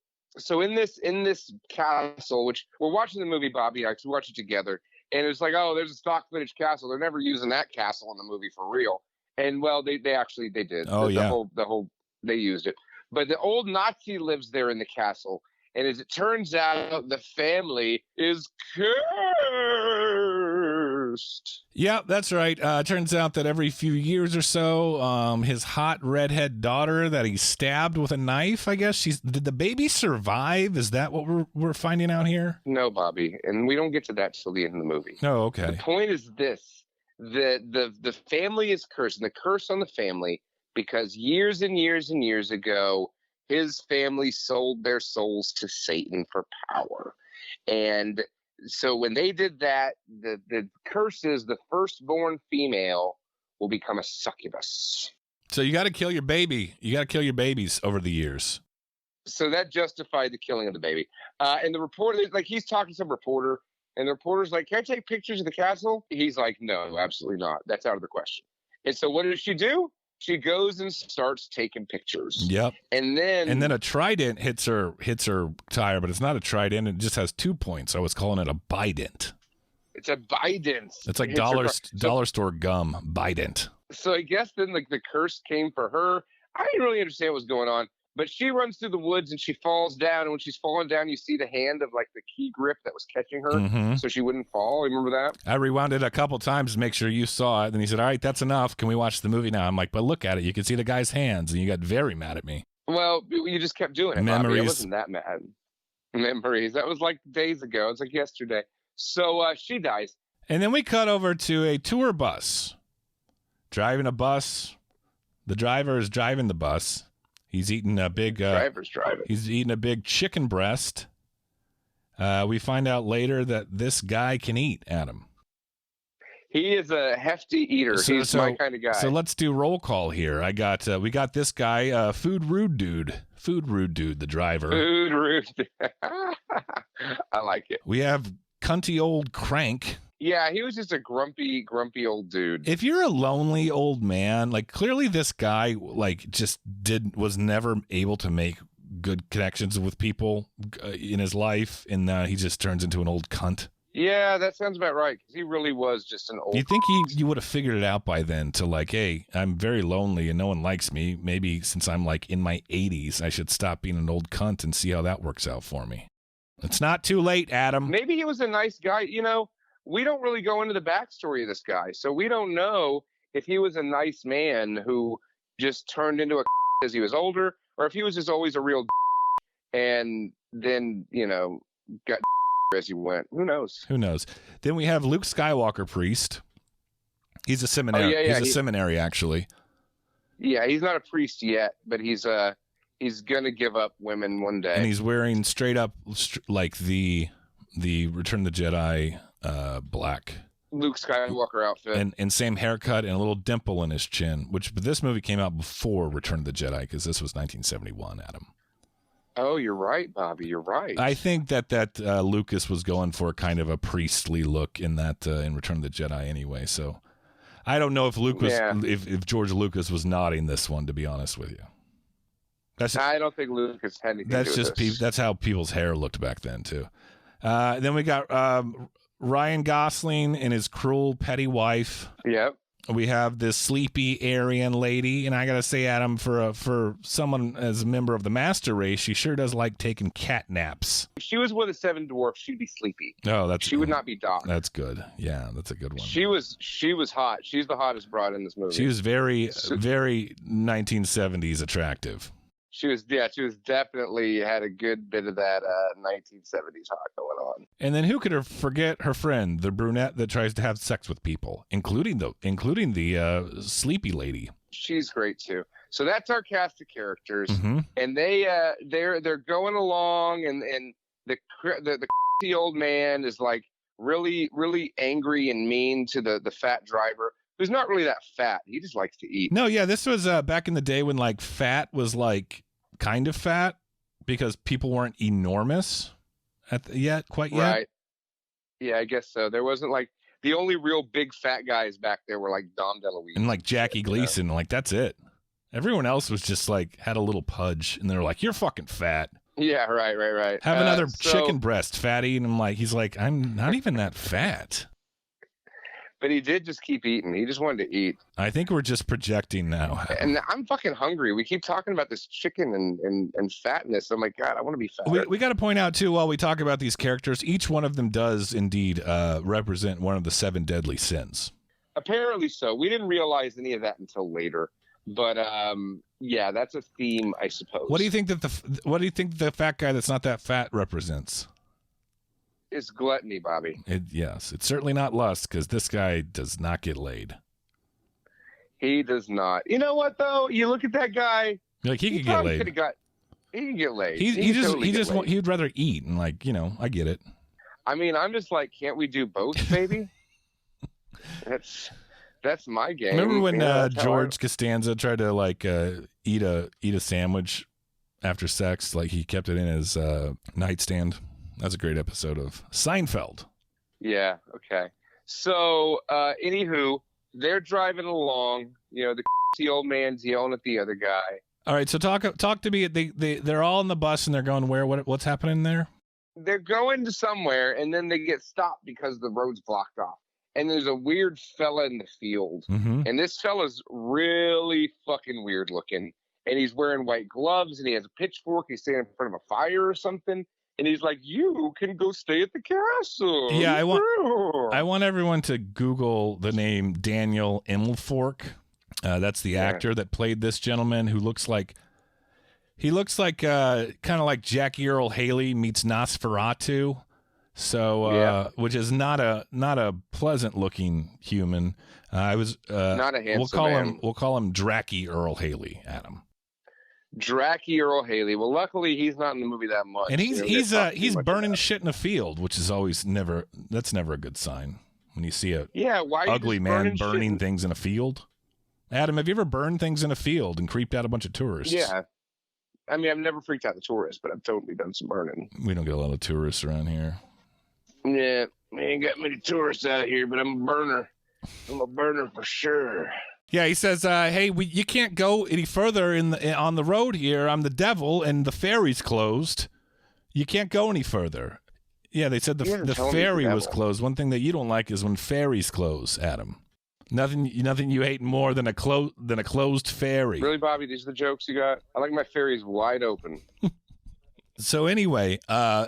in this castle, which we're watching the movie, Bobby, we watched it together, and it's like, oh, there's a stock footage castle. They're never using that castle in the movie for real. And well, they did. Oh, the whole they used it. But the old Nazi lives there in the castle, and as it turns out, the family is cursed. Yeah, that's right. Turns out that every few years or so, his hot redhead daughter that he stabbed with a knife, I guess did the baby survive? Is that what we're finding out here? No, Bobby, and we don't get to that till the end of the movie. Oh, okay. The point is this. The family is cursed, and the curse on the family, because years and years and years ago, his family sold their souls to Satan for power. And so when they did that, the curse is the firstborn female will become a succubus. So you got to kill your baby. You got to kill your babies over the years. So that justified the killing of the baby. And the reporter, like, he's talking to some reporter, and the reporter's like, can I take pictures of the castle? He's like, no, absolutely not. That's out of the question. And so what does she do? She goes and starts taking pictures. Yep. And then a trident hits her tire, but it's not a trident. It just has 2 points. I was calling it a bident. It's a bident. It's like dollar store gum, bident. So I guess then the curse came for her. I didn't really understand what was going on. But she runs through the woods and she falls down. And when she's falling down, you see the hand of like the key grip that was catching her so she wouldn't fall. Remember that? I rewound it a couple times to make sure you saw it. And he said, all right, that's enough. Can we watch the movie now? I'm like, but look at it. You can see the guy's hands. And you got very mad at me. Well, you just kept doing it. Memories. Bobby. I wasn't that mad. Memories. That was like days ago. It's like yesterday. So she dies. And then we cut over to a tour bus. Driving a bus. The driver is driving the bus. He's eating a big. Driver's driving. He's eating a big chicken breast. We find out later that this guy can eat, Adam. He is a hefty eater. He's my kind of guy. So let's do roll call here. We got this guy, Food Rude Dude, the driver. Food Rude. I like it. We have Cunty Old Crank. Yeah, he was just a grumpy old dude. If you're a lonely old man, like clearly this guy like was never able to make good connections with people in his life, and he just turns into an old cunt. Yeah, that sounds about right, because he really was just an old... You think you would have figured it out by then to like, hey, I'm very lonely and no one likes me. Maybe since I'm like in my 80s, I should stop being an old cunt and see how that works out for me. It's not too late, Adam. Maybe he was a nice guy. You know, we don't really go into the backstory of this guy, so we don't know if he was a nice man who just turned into a as he was older, or if he was just always a real and then, you know, got as he went. Who knows? Then we have Luke Skywalker priest. He's a seminary. He's a seminary, actually. Yeah, he's not a priest yet, but he's gonna give up women one day. And he's wearing straight up like the Return of the Jedi black Luke Skywalker outfit, and same haircut and a little dimple in his chin. But this movie came out before Return of the Jedi, because this was 1971. Adam. Oh, you're right, Bobby. You're right. I think that Lucas was going for kind of a priestly look in that in Return of the Jedi anyway. So I don't know if if George Lucas was nodding this one, to be honest with you. I don't think Lucas had anything to do with this. That's how people's hair looked back then too. Then we got Ryan Gosling and his cruel, petty wife. Yep. We have this sleepy Aryan lady, and I gotta say, Adam, for someone as a member of the master race, she sure does like taking cat naps. If she was with a 7 dwarfs, she'd be sleepy. Oh, she would not be Doc. That's good. Yeah, that's a good one. She was hot. She's the hottest broad in this movie. She was very 1970s attractive. She was definitely had a good bit of that 1970s hot going on. And then who could forget her friend, the brunette that tries to have sex with people, including the sleepy lady. She's great too. So that's our cast of characters, and they're going along, and the old man is like really angry and mean to the fat driver, who's not really that fat. He just likes to eat. No, yeah, this was back in the day when like fat was like kind of fat because people weren't enormous yet. Right. Yeah, I guess so. There wasn't like the only real big fat guys back there were like Dom DeLuise and like Jackie Gleason. Like that's it. Everyone else was just like had a little pudge, and they're like, "You're fucking fat." Yeah, right. Have another chicken breast, fatty. And he's like, I'm not even that fat. But he did just keep eating. He just wanted to eat. I think we're just projecting now. And I'm fucking hungry. We keep talking about this chicken and fatness. I'm like, God, I want to be fat. We got to point out, too, while we talk about these characters, each one of them does indeed represent one of the 7 deadly sins. Apparently so. We didn't realize any of that until later. But, yeah, that's a theme, I suppose. What do you think the fat guy that's not that fat represents? It's gluttony, Bobby. Yes, it's certainly not lust, because this guy does not get laid. He does not. You know what though? You look at that guy. Like he could get laid. He can get laid. He'd rather eat, and like, you know, I get it. I mean, I'm just like, can't we do both, baby? That's my game. Remember when George Costanza tried to like eat a sandwich after sex? Like he kept it in his nightstand. That's a great episode of Seinfeld. Yeah, okay. So, anywho, they're driving along. You know, the old man's yelling at the other guy. All right, so talk to me. They're all in the bus and they're going where? What's happening there? They're going to somewhere, and then they get stopped because the road's blocked off. And there's a weird fella in the field. And this fella's really fucking weird looking. And he's wearing white gloves, and he has a pitchfork. He's standing in front of a fire or something. And he's like, you can go stay at the castle. Yeah, I want everyone to Google the name Daniel Immelfork. That's the actor that played this gentleman who looks like kind of like Jackie Earl Haley meets Nosferatu. So, which is not a pleasant looking human. Not a handsome man. We'll call him Dracky Earl Haley, Adam. Dracky Earl Haley. Well, luckily he's not in the movie that much. And he's burning shit in a field, which is always never a good sign. when you see a why ugly man burning shit? things in a field. Adam, have you ever burned things in a field and creeped out a bunch of tourists? Yeah. I mean, I've never freaked out the tourists, but I've totally done some burning. We don't get a lot of tourists around here. Yeah, we ain't got many tourists out here, but I'm a burner. I'm a burner for sure. Yeah, he says, hey, you can't go any further on the road here. I'm the devil, and the ferry's closed. You can't go any further. Yeah, they said the ferry was closed. One thing that you don't like is when ferries close, Adam. Nothing you hate more than a closed ferry. Really, Bobby? These are the jokes you got? I like my ferries wide open. So anyway,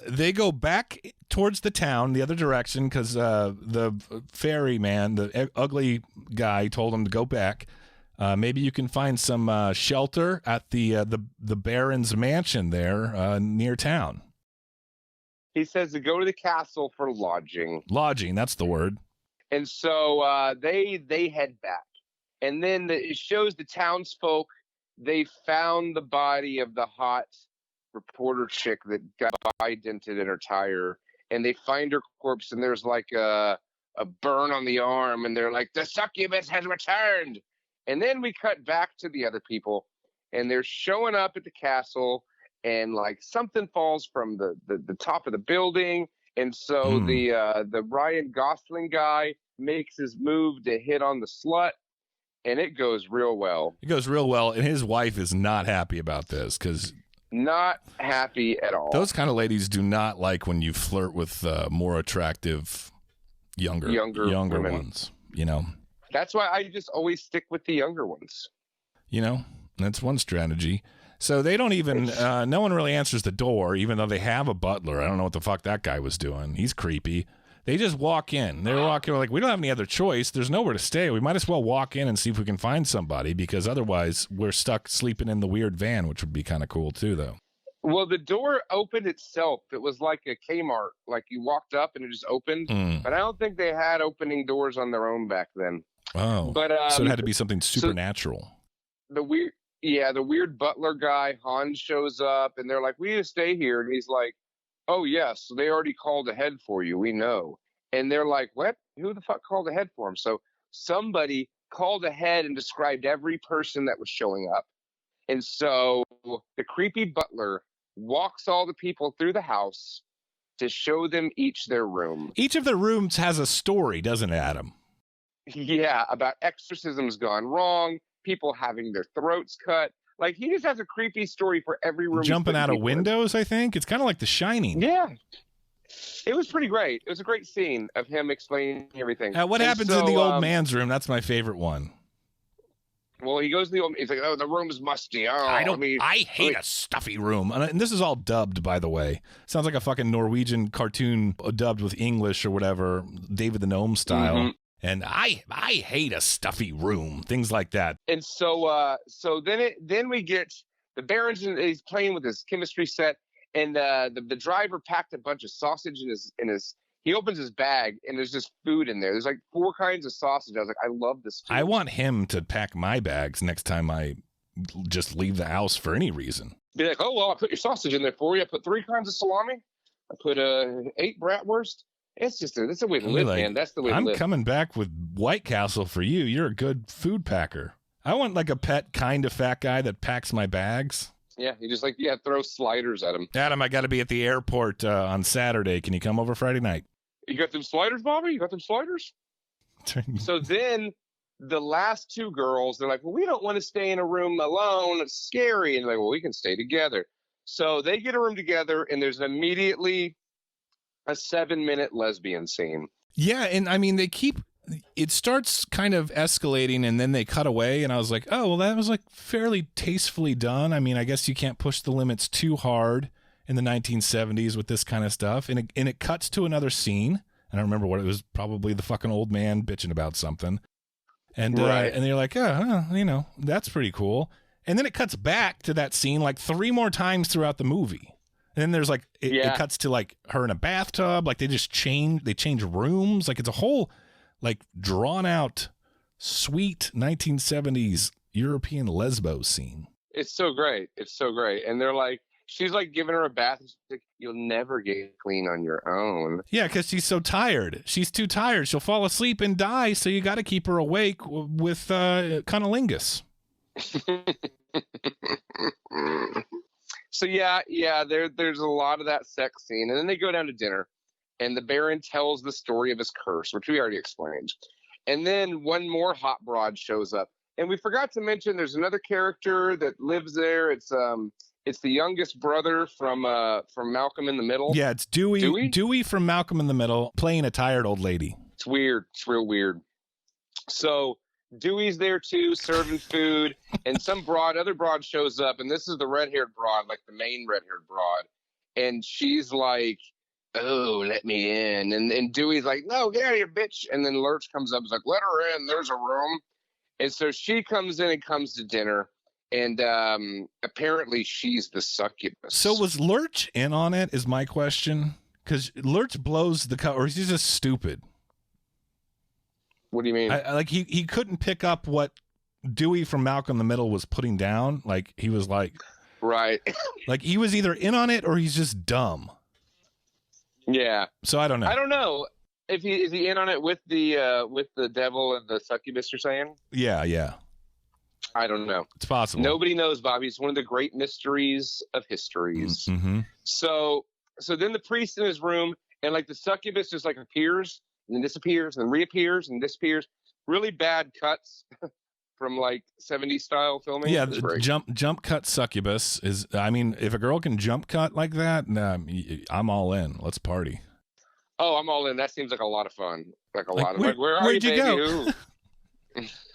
they go back towards the town, the other direction, because the ferryman, the ugly guy, told them to go back. Maybe you can find some shelter at the Baron's mansion there near town. He says to go to the castle for lodging. Lodging, that's the word. And so they head back. And then it shows the townsfolk, they found the body of the hot reporter chick that got eye-dented in her tire. And they find her corpse, and there's like a burn on the arm. And they're like, the succubus has returned. And then we cut back to the other people. And they're showing up at the castle. And like something falls from the top of the building. And so the Ryan Gosling guy makes his move to hit on the slut, and it goes real well. It goes real well, and his wife is not happy about this because not happy at all. Those kind of ladies do not like when you flirt with more attractive, younger women. Ones. You know, that's why I just always stick with the younger ones. You know, that's one strategy. So they don't even, no one really answers the door, even though they have a butler. I don't know what the fuck that guy was doing. He's creepy. They just walk in. They're walking like, we don't have any other choice. There's nowhere to stay. We might as well walk in and see if we can find somebody, because otherwise we're stuck sleeping in the weird van, which would be kind of cool too, though. Well, the door opened itself. It was like a Kmart. Like you walked up and it just opened. But I don't think they had opening doors on their own back then. Oh, but so it had to be something supernatural. So the weird butler guy, Hans, shows up, and they're like, we need to stay here. And he's like, oh, yes, they already called ahead for you. We know. And they're like, what? Who the fuck called ahead for him? So somebody called ahead and described every person that was showing up. And so the creepy butler walks all the people through the house to show them each their room. Each of their rooms has a story, doesn't it, Adam? Yeah, about exorcisms gone wrong, people having their throats cut. Like, he just has a creepy story for every room. Jumping out of windows, I think. It's kind of like The Shining. Yeah. It was pretty great. It was a great scene of him explaining everything. What happens in the old man's room? That's my favorite one. Well, he goes to the old. He's like, "Oh, the room's musty." Oh, I hate a stuffy room. And this is all dubbed, by the way. Sounds like a fucking Norwegian cartoon dubbed with English or whatever, David the Gnome style. Mm-hmm. And I hate a stuffy room, things like that. And so then we get the Baron's. He's playing with his chemistry set, and the driver packed a bunch of sausage in his. He opens his bag, and there's just food in there. There's like 4 kinds of sausage. I was like, I love this food. I want him to pack my bags next time I just leave the house for any reason. Be like, oh, well, I put your sausage in there for you. I put 3 kinds of salami. I put 8 bratwurst. It's just that's the way to live, man. That's the way to live. I'm coming back with White Castle for you. You're a good food packer. I want like a pet kind of fat guy that packs my bags. Yeah, you just throw sliders at him. Adam, I got to be at the airport on Saturday. Can you come over Friday night? You got them sliders, Bobby? You got them sliders? So then the last 2 girls, they're like, well, we don't want to stay in a room alone. It's scary. And they're like, well, we can stay together. So they get a room together, and there's immediately a 7-minute lesbian scene. Yeah, and I mean, it starts kind of escalating, and then they cut away, and I was like, oh, well, that was like fairly tastefully done. I mean, I guess you can't push the limits too hard in the 1970s with this kind of stuff. And it cuts to another scene. And I remember what it was, probably the fucking old man bitching about something. And right. And they're like, that's pretty cool. And then it cuts back to that scene like 3 more times throughout the movie. And then there's like, it cuts to like her in a bathtub. Like they change rooms. Like it's a whole like drawn out, sweet 1970s European lesbo scene. It's so great. It's so great. And they're like, she's like giving her a bath. And she's like, "You'll never get clean on your own." Yeah, because she's so tired. She's too tired. She'll fall asleep and die. So you got to keep her awake with cunnilingus. So yeah, there's a lot of that sex scene, and then they go down to dinner, and the Baron tells the story of his curse, which we already explained, and then one more hot broad shows up, and we forgot to mention there's another character that lives there. It's the youngest brother from Malcolm in the Middle. Yeah, it's Dewey. Dewey from Malcolm in the Middle playing a tired old lady. It's weird. It's real weird. So Dewey's there too, serving food, and some other broad shows up, and this is the red-haired broad, like the main red-haired broad, and she's like, "Oh, let me in," and Dewey's like, "No, get out of here, bitch," and then Lurch comes up, and is like, "Let her in, there's a room," and so she comes in and comes to dinner, and apparently she's the succubus. So was Lurch in on it, is my question, because Lurch blows the cut, or is he just stupid? What do you mean? Like he couldn't pick up what Dewey from Malcolm in the Middle was putting down. Like he was like, right. Like he was either in on it or he's just dumb. Yeah. So I don't know. I don't know if is he in on it with the devil and the succubus. You're saying? Yeah. I don't know. It's possible. Nobody knows, Bobby. It's one of the great mysteries of histories. Mm-hmm. So then the priest in his room, and like the succubus just like appears and then disappears and reappears and disappears. Really bad cuts from like 70s style filming. Yeah, jump cut succubus is. I mean, if a girl can jump cut like that, I'm all in. Let's party. Oh, I'm all in. That seems like a lot of fun. Like a lot of. Where'd you go?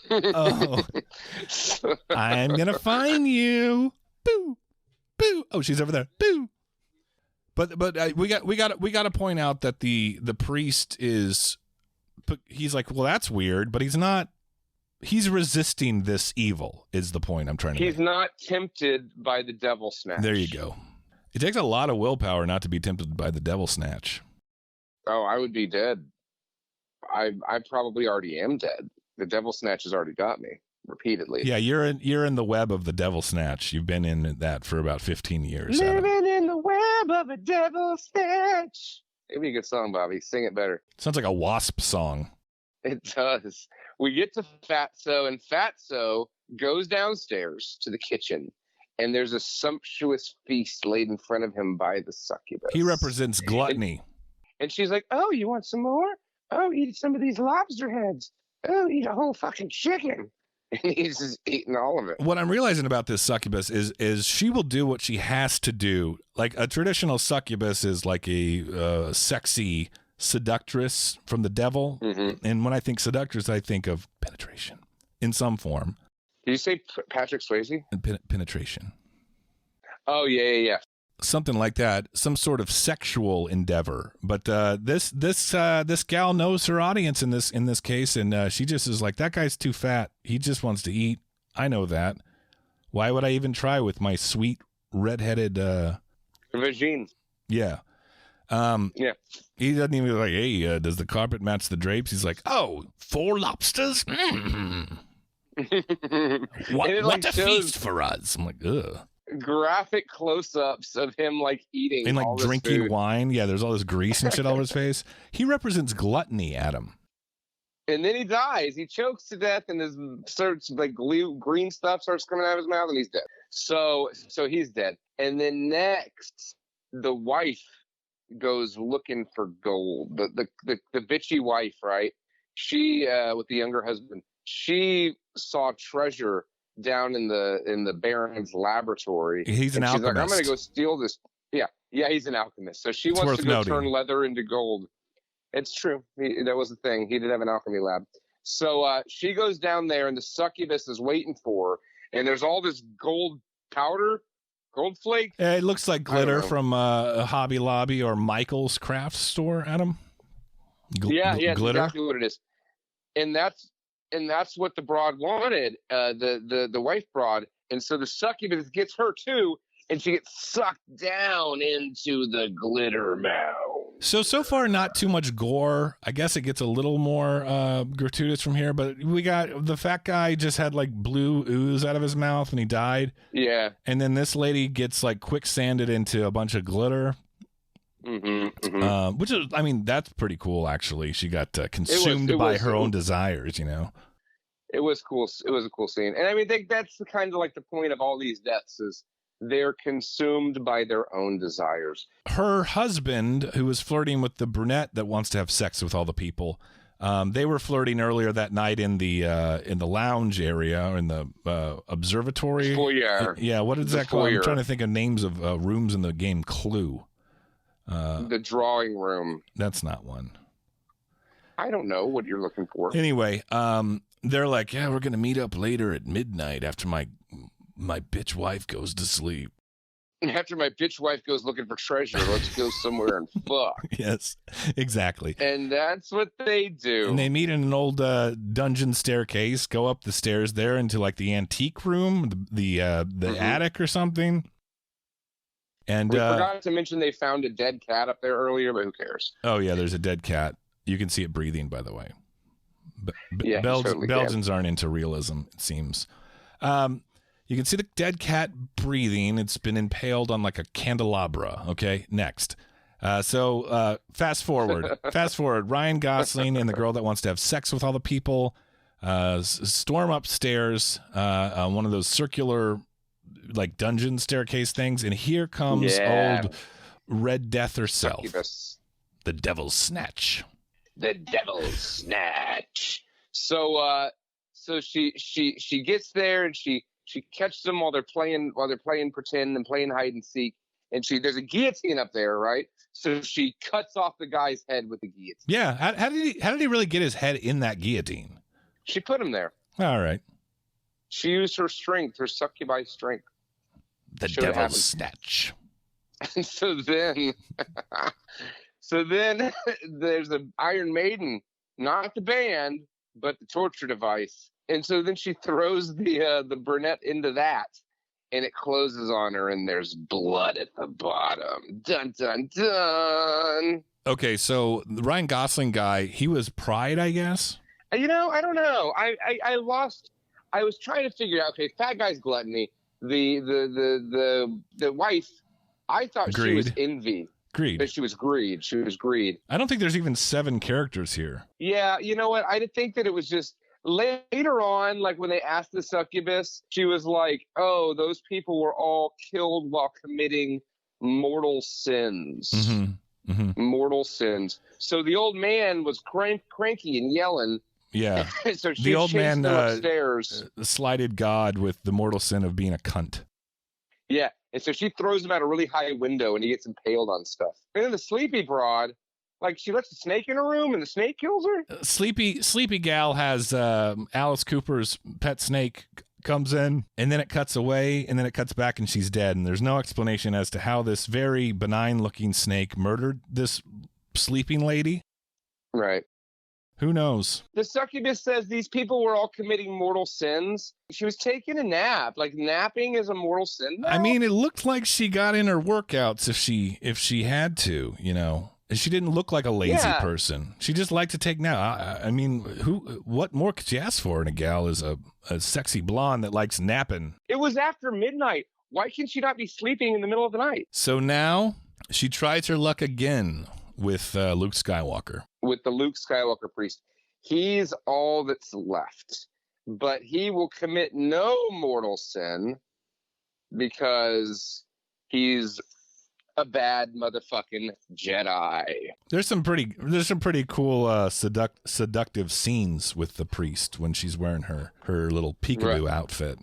Oh, I'm gonna find you. Boo, boo. Oh, she's over there. Boo. But we got to point out that the priest is. He's like, well, that's weird, but he's not. He's resisting this evil. Is the point I'm trying to make. He's not tempted by the devil snatch. There you go. It takes a lot of willpower not to be tempted by the devil snatch. Oh, I would be dead. I probably already am dead. The devil snatch has already got me repeatedly. Yeah, you're in the web of the devil snatch. You've been in that for about 15 years. Living in the web of a devil snatch. It'd be a good song, Bobby. Sing it better. Sounds like a Wasp song. It does. We get to Fatso, and Fatso goes downstairs to the kitchen, and there's a sumptuous feast laid in front of him by the succubus. He represents gluttony. And she's like, "Oh, you want some more? Oh, eat some of these lobster heads. Oh, eat a whole fucking chicken." And he's just eating all of it. What I'm realizing about this succubus is she will do what she has to do. Like a traditional succubus is like a sexy seductress from the devil. Mm-hmm. And when I think seductress, I think of penetration in some form. Did you say Patrick Swayze? Penetration. Oh, yeah. Something like that, some sort of sexual endeavor. But this gal knows her audience in this case, and she just is like, that guy's too fat. He just wants to eat. I know that. Why would I even try with my sweet redheaded vagine? Yeah. Yeah. He doesn't even like, hey, does the carpet match the drapes? He's like, oh, 4 lobsters. What a feast for us. I'm like, ugh. Graphic close-ups of him like eating and like all drinking food. wine. Yeah, there's all this grease and shit all over his face. He represents gluttony, Adam. And then he dies. He chokes to death, and his starts like green stuff starts coming out of his mouth, and he's dead. So he's dead. And then next, the wife goes looking for gold. The bitchy wife, right? She with the younger husband. She saw treasure down in the Baron's laboratory. He's an alchemist. She's like, I'm gonna go steal this. Yeah, he's an alchemist. So she wants to go turn leather into gold. It's true. That was the thing. He did have an alchemy lab. So she goes down there, and the succubus is waiting for her. And there's all this gold powder, gold flake. It looks like glitter from Hobby Lobby or Michael's craft store, Adam. Yeah, glitter. That's exactly what it is. And that's what the broad wanted, the wife broad. And so the succubus gets her too, and she gets sucked down into the glitter mound. So far, not too much gore. I guess it gets a little more gratuitous from here, but we got the fat guy just had like blue ooze out of his mouth and he died. Yeah. And then this lady gets like quicksanded into a bunch of glitter. Which is, I mean, that's pretty cool, actually. She got consumed by her own desires, you know? It was cool. It was a cool scene. And I mean, that's the kind of like the point of all these deaths is they're consumed by their own desires. Her husband, who was flirting with the brunette that wants to have sex with all the people, they were flirting earlier that night in the lounge area or in the observatory. Foyer. Yeah, what is that called? I'm trying to think of names of rooms in the game Clue. The drawing room. That's not one. I don't know what you're looking for. Anyway, they're like, yeah, we're going to meet up later at midnight after my bitch wife goes to sleep. After my bitch wife goes looking for treasure, let's go somewhere and fuck. Yes, exactly. And that's what they do. And they meet in an old dungeon staircase, go up the stairs there into like the antique room, the attic or something. And we forgot to mention they found a dead cat up there earlier, but who cares? Oh, yeah, there's a dead cat. You can see it breathing, by the way. Yeah, Belgians aren't into realism, it seems. You can see the dead cat breathing. It's been impaled on like a candelabra. Okay, next. So fast forward. Ryan Gosling and the girl that wants to have sex with all the people storm upstairs on one of those circular like dungeon staircase things, and here comes old Red Death herself. The Devil's Snatch. The Devil's Snatch. So she gets there and she catches them while they're playing pretend and playing hide and seek, and there's a guillotine up there, right? So she cuts off the guy's head with the guillotine. Yeah, how did he really get his head in that guillotine? She put him there. All right. She used her strength, her succubi strength. The Devil's Snatch. And so then there's an Iron Maiden, not the band, but the torture device. And so then she throws the brunette into that, and it closes on her, and there's blood at the bottom. Dun, dun, dun. Okay, so the Ryan Gosling guy, he was Pride, I guess? You know, I don't know. I was trying to figure out, okay, fat guy's Gluttony. The wife, I thought Greed. she was Envy. Greed. But she was Greed. I don't think there's even 7 characters here. Yeah, you know what? I did think that it was just later on, like when they asked the succubus, she was like, oh, those people were all killed while committing mortal sins. Mortal sins. So the old man was cranky and yelling. Yeah. So the old man upstairs. slighted God with the mortal sin of being a cunt. Yeah. And so she throws him out a really high window and he gets impaled on stuff. And then the sleepy broad, like she lets the snake in her room and the snake kills her. Sleepy gal has Alice Cooper's pet snake comes in, and then it cuts away, and then it cuts back and she's dead. And there's no explanation as to how this very benign looking snake murdered this sleeping lady. Right. Who knows? The succubus says these people were all committing mortal sins. She was taking a nap. Like napping is a mortal sin now? I mean, it looked like she got in her workouts if she had to, you know. She didn't look like a lazy person. She just liked to take naps. I mean, what more could you ask for in a gal is a sexy blonde that likes napping. It was after midnight. Why can she not be sleeping in the middle of the night? So now she tries her luck again with Luke Skywalker. With the Luke Skywalker priest. He's all that's left. But he will commit no mortal sin because he's a bad motherfucking Jedi. There's some pretty cool seductive scenes with the priest when she's wearing her little peekaboo outfit.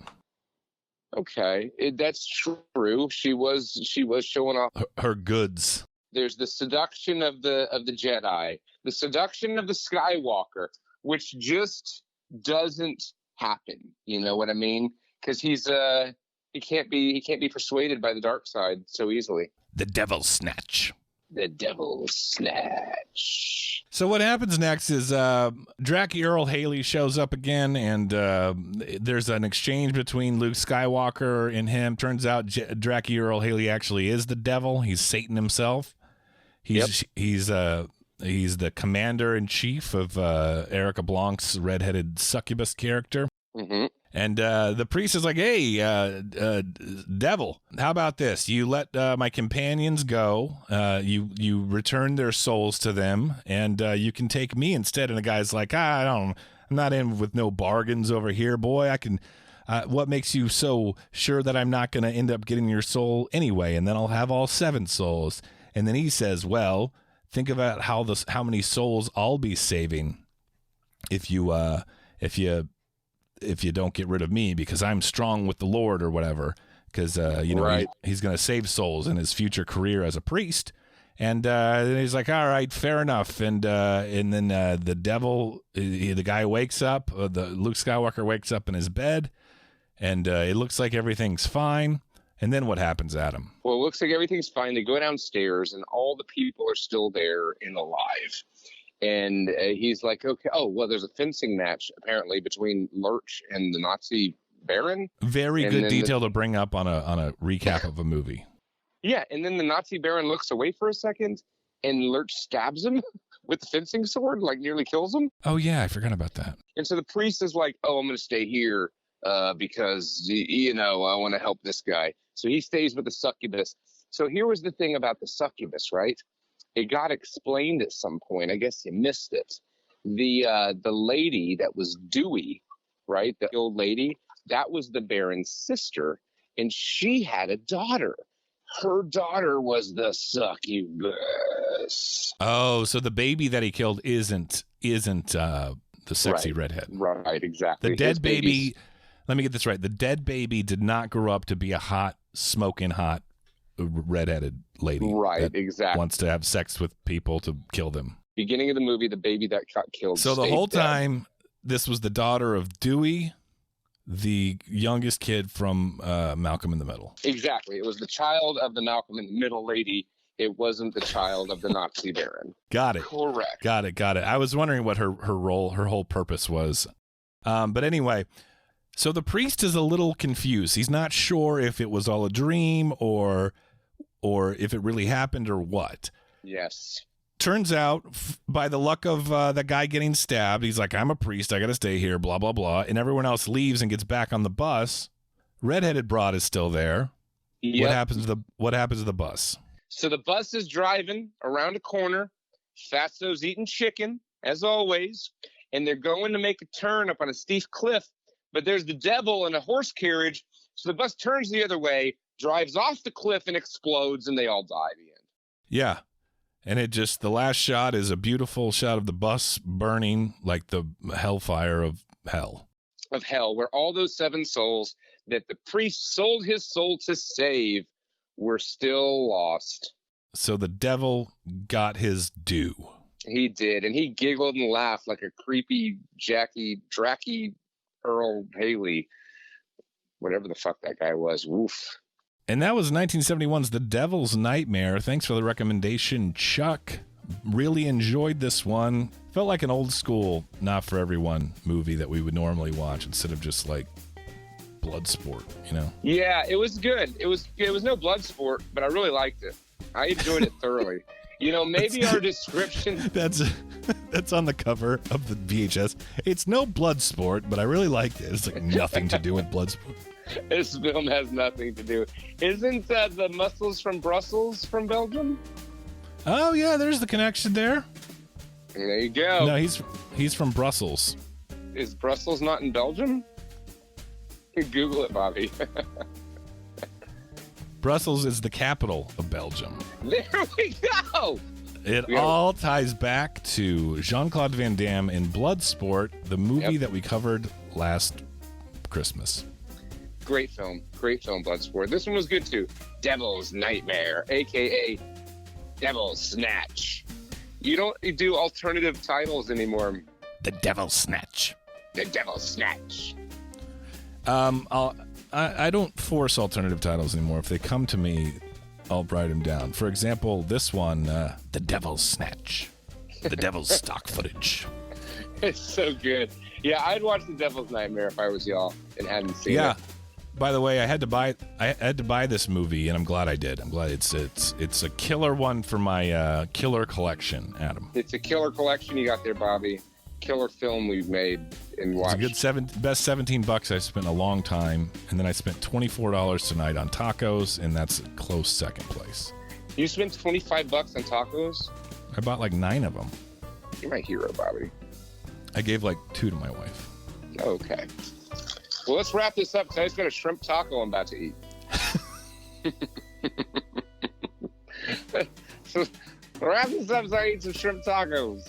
Okay, that's true. She was showing off her goods. There's the seduction of the Jedi, the seduction of the Skywalker, which just doesn't happen. You know what I mean? Because he can't be persuaded by the dark side so easily. The Devil's Snatch. The Devil's Snatch. So what happens next is Jackie Earl Haley shows up again, and there's an exchange between Luke Skywalker and him. Turns out Jackie Earl Haley actually is the devil. He's Satan himself. He's the commander-in-chief of Erica Blanc's redheaded succubus character. Mm-hmm. And the priest is like, hey, devil, how about this? You let my companions go. You return their souls to them, and you can take me instead. And the guy's like, I'm not in with no bargains over here, boy. I can. What makes you so sure that I'm not going to end up getting your soul anyway? And then I'll have all 7 souls. And then he says, well, think about how many souls I'll be saving if you don't get rid of me, because I'm strong with the Lord or whatever, because right. he's going to save souls in his future career as a priest. And then he's like, all right, fair enough. And then the devil, the guy wakes up, Luke Skywalker wakes up in his bed, and it looks like everything's fine. And then what happens, Adam? Well, it looks like everything's fine. They go downstairs, and all the people are still there and alive. And he's like, okay, oh, well, there's a fencing match, apparently, between Lurch and the Nazi Baron. Very good detail to bring up on a recap of a movie. Yeah, and then the Nazi Baron looks away for a second, and Lurch stabs him with the fencing sword, like nearly kills him. Oh, yeah, I forgot about that. And so the priest is like, oh, I'm going to stay here because, I want to help this guy. So he stays with the succubus. So here was the thing about the succubus, right? It got explained at some point. I guess you missed it. The lady that was Dewey, right? The old lady, that was the Baron's sister, and she had a daughter. Her daughter was the succubus. Oh, so the baby that he killed isn't the sexy redhead. Right, exactly. The dead baby, let me get this right. The dead baby did not grow up to be a smoking hot redheaded lady. Right, exactly. Wants to have sex with people to kill them. Beginning of the movie, the baby that got killed. So the whole time, this was the daughter of Dewey, the youngest kid from Malcolm in the Middle. Exactly. It was the child of the Malcolm in the Middle lady. It wasn't the child of the Nazi Baron. Got it. Correct. Got it. I was wondering what her whole purpose was. But anyway, so the priest is a little confused. He's not sure if it was all a dream or if it really happened or what. Yes. Turns out, by the luck of the guy getting stabbed, he's like, I'm a priest, I got to stay here, blah, blah, blah. And everyone else leaves and gets back on the bus. Redheaded broad is still there. Yep. What happens to the bus? So the bus is driving around a corner. Fatso's eating chicken, as always. And they're going to make a turn up on a steep cliff. But there's the devil in a horse carriage. So the bus turns the other way, drives off the cliff, and explodes, and they all die at the end. Yeah. And the last shot is a beautiful shot of the bus burning like the hellfire of hell. Of hell, where all those 7 souls that the priest sold his soul to save were still lost. So the devil got his due. He did, and he giggled and laughed like a creepy Dracky Earl Haley, whatever the fuck that guy was. Woof. And that was 1971's The Devil's Nightmare. Thanks for the recommendation, Chuck. Really enjoyed this one. Felt like an old school, not for everyone movie that we would normally watch instead of just like Bloodsport, Yeah, it was good. It was no Bloodsport, but I really liked it. I enjoyed it thoroughly. Maybe our description... That's on the cover of the VHS. It's no Bloodsport, but I really liked it. It's like nothing to do with Bloodsport. This film has nothing to do. Isn't the Muscles from Brussels from Belgium? Oh yeah, there's the connection there. There you go. No, he's from Brussels. Is Brussels not in Belgium? Google it, Bobby. Brussels is the capital of Belgium. There we go. It all ties back to Jean-Claude Van Damme in Bloodsport, the movie that we covered last Christmas. Great film, Bloodsport. This one was good too. Devil's Nightmare, a.k.a. Devil's Snatch. You don't do alternative titles anymore. The Devil's Snatch. The Devil's Snatch. I don't force alternative titles anymore. If they come to me, I'll write them down. For example, this one, The Devil's Snatch. The Devil's Stock Footage. It's so good. Yeah, I'd watch The Devil's Nightmare if I was y'all and hadn't seen it. By the way, I had to buy this movie, and I'm glad I did. I'm glad it's a killer one for my killer collection, Adam. It's a killer collection you got there, Bobby. Killer film we've made and watched. It's a good best $17 I spent in a long time, and then I spent $24 tonight on tacos, and that's a close second place. You spent $25 on tacos? I bought like 9 of them. You're my hero, Bobby. I gave like 2 to my wife. Okay. Well, let's wrap this up because I just got a shrimp taco I'm about to eat. So wrap this up so I eat some shrimp tacos.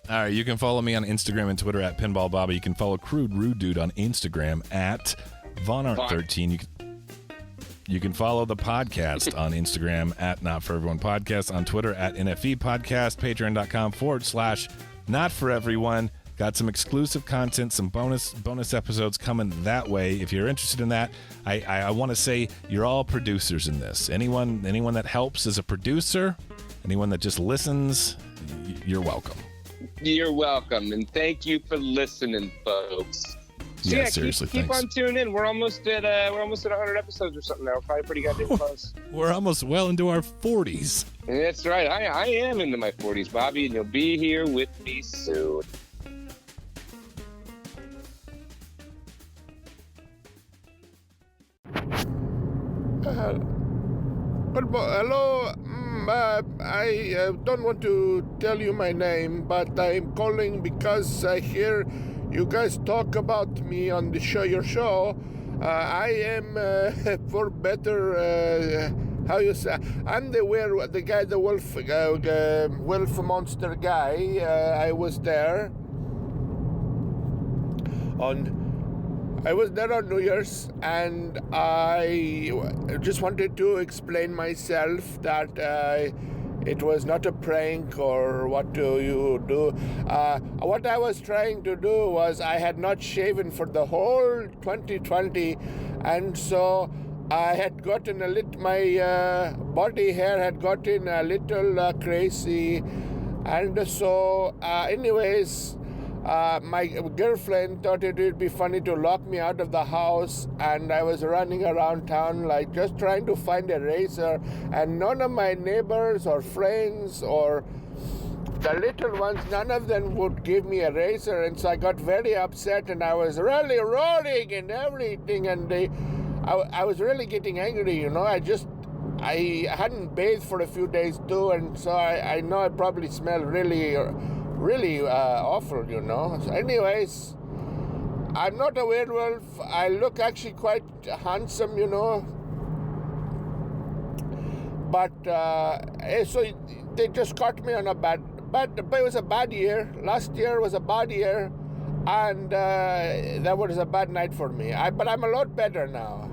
All right, you can follow me on Instagram and Twitter at Pinball Bobby. You can follow Crude Rude Dude on Instagram at VonArt13. You can follow the podcast on Instagram at Not For Everyone Podcast, on Twitter at NFE Podcast, patreon.com/Not For Everyone. Got some exclusive content, some bonus episodes coming that way. If you're interested in that, I want to say you're all producers in this. Anyone that helps as a producer, anyone that just listens, you're welcome. You're welcome, and thank you for listening, folks. So yeah, seriously, keep thanks. on tuning in. We're almost at 100 episodes or something now. We're probably pretty goddamn close. We're almost well into our 40s. That's right. I am into my 40s, Bobby, and you'll be here with me soon. Hello. I don't want to tell you my name, but I'm calling because I hear you guys talk about me on your show. I am, for better, how you say, I'm the wolf monster guy. I was there on New Year's, and I just wanted to explain myself that it was not a prank or what do you do. What I was trying to do was I had not shaven for the whole 2020, and so I had gotten my body hair had gotten a little crazy, and so anyways, my girlfriend thought it would be funny to lock me out of the house, and I was running around town like just trying to find a razor, and none of my neighbors or friends or the little ones, none of them would give me a razor, and so I got very upset, and I was really roaring and everything, and I was really getting angry, you know. I hadn't bathed for a few days too, and so I know I probably smell really awful, you know. So anyways, I'm not a werewolf. I look actually quite handsome, you know. But so they just caught me on but it was a bad year. Last year was a bad year, and that was a bad night for me. But I'm a lot better now.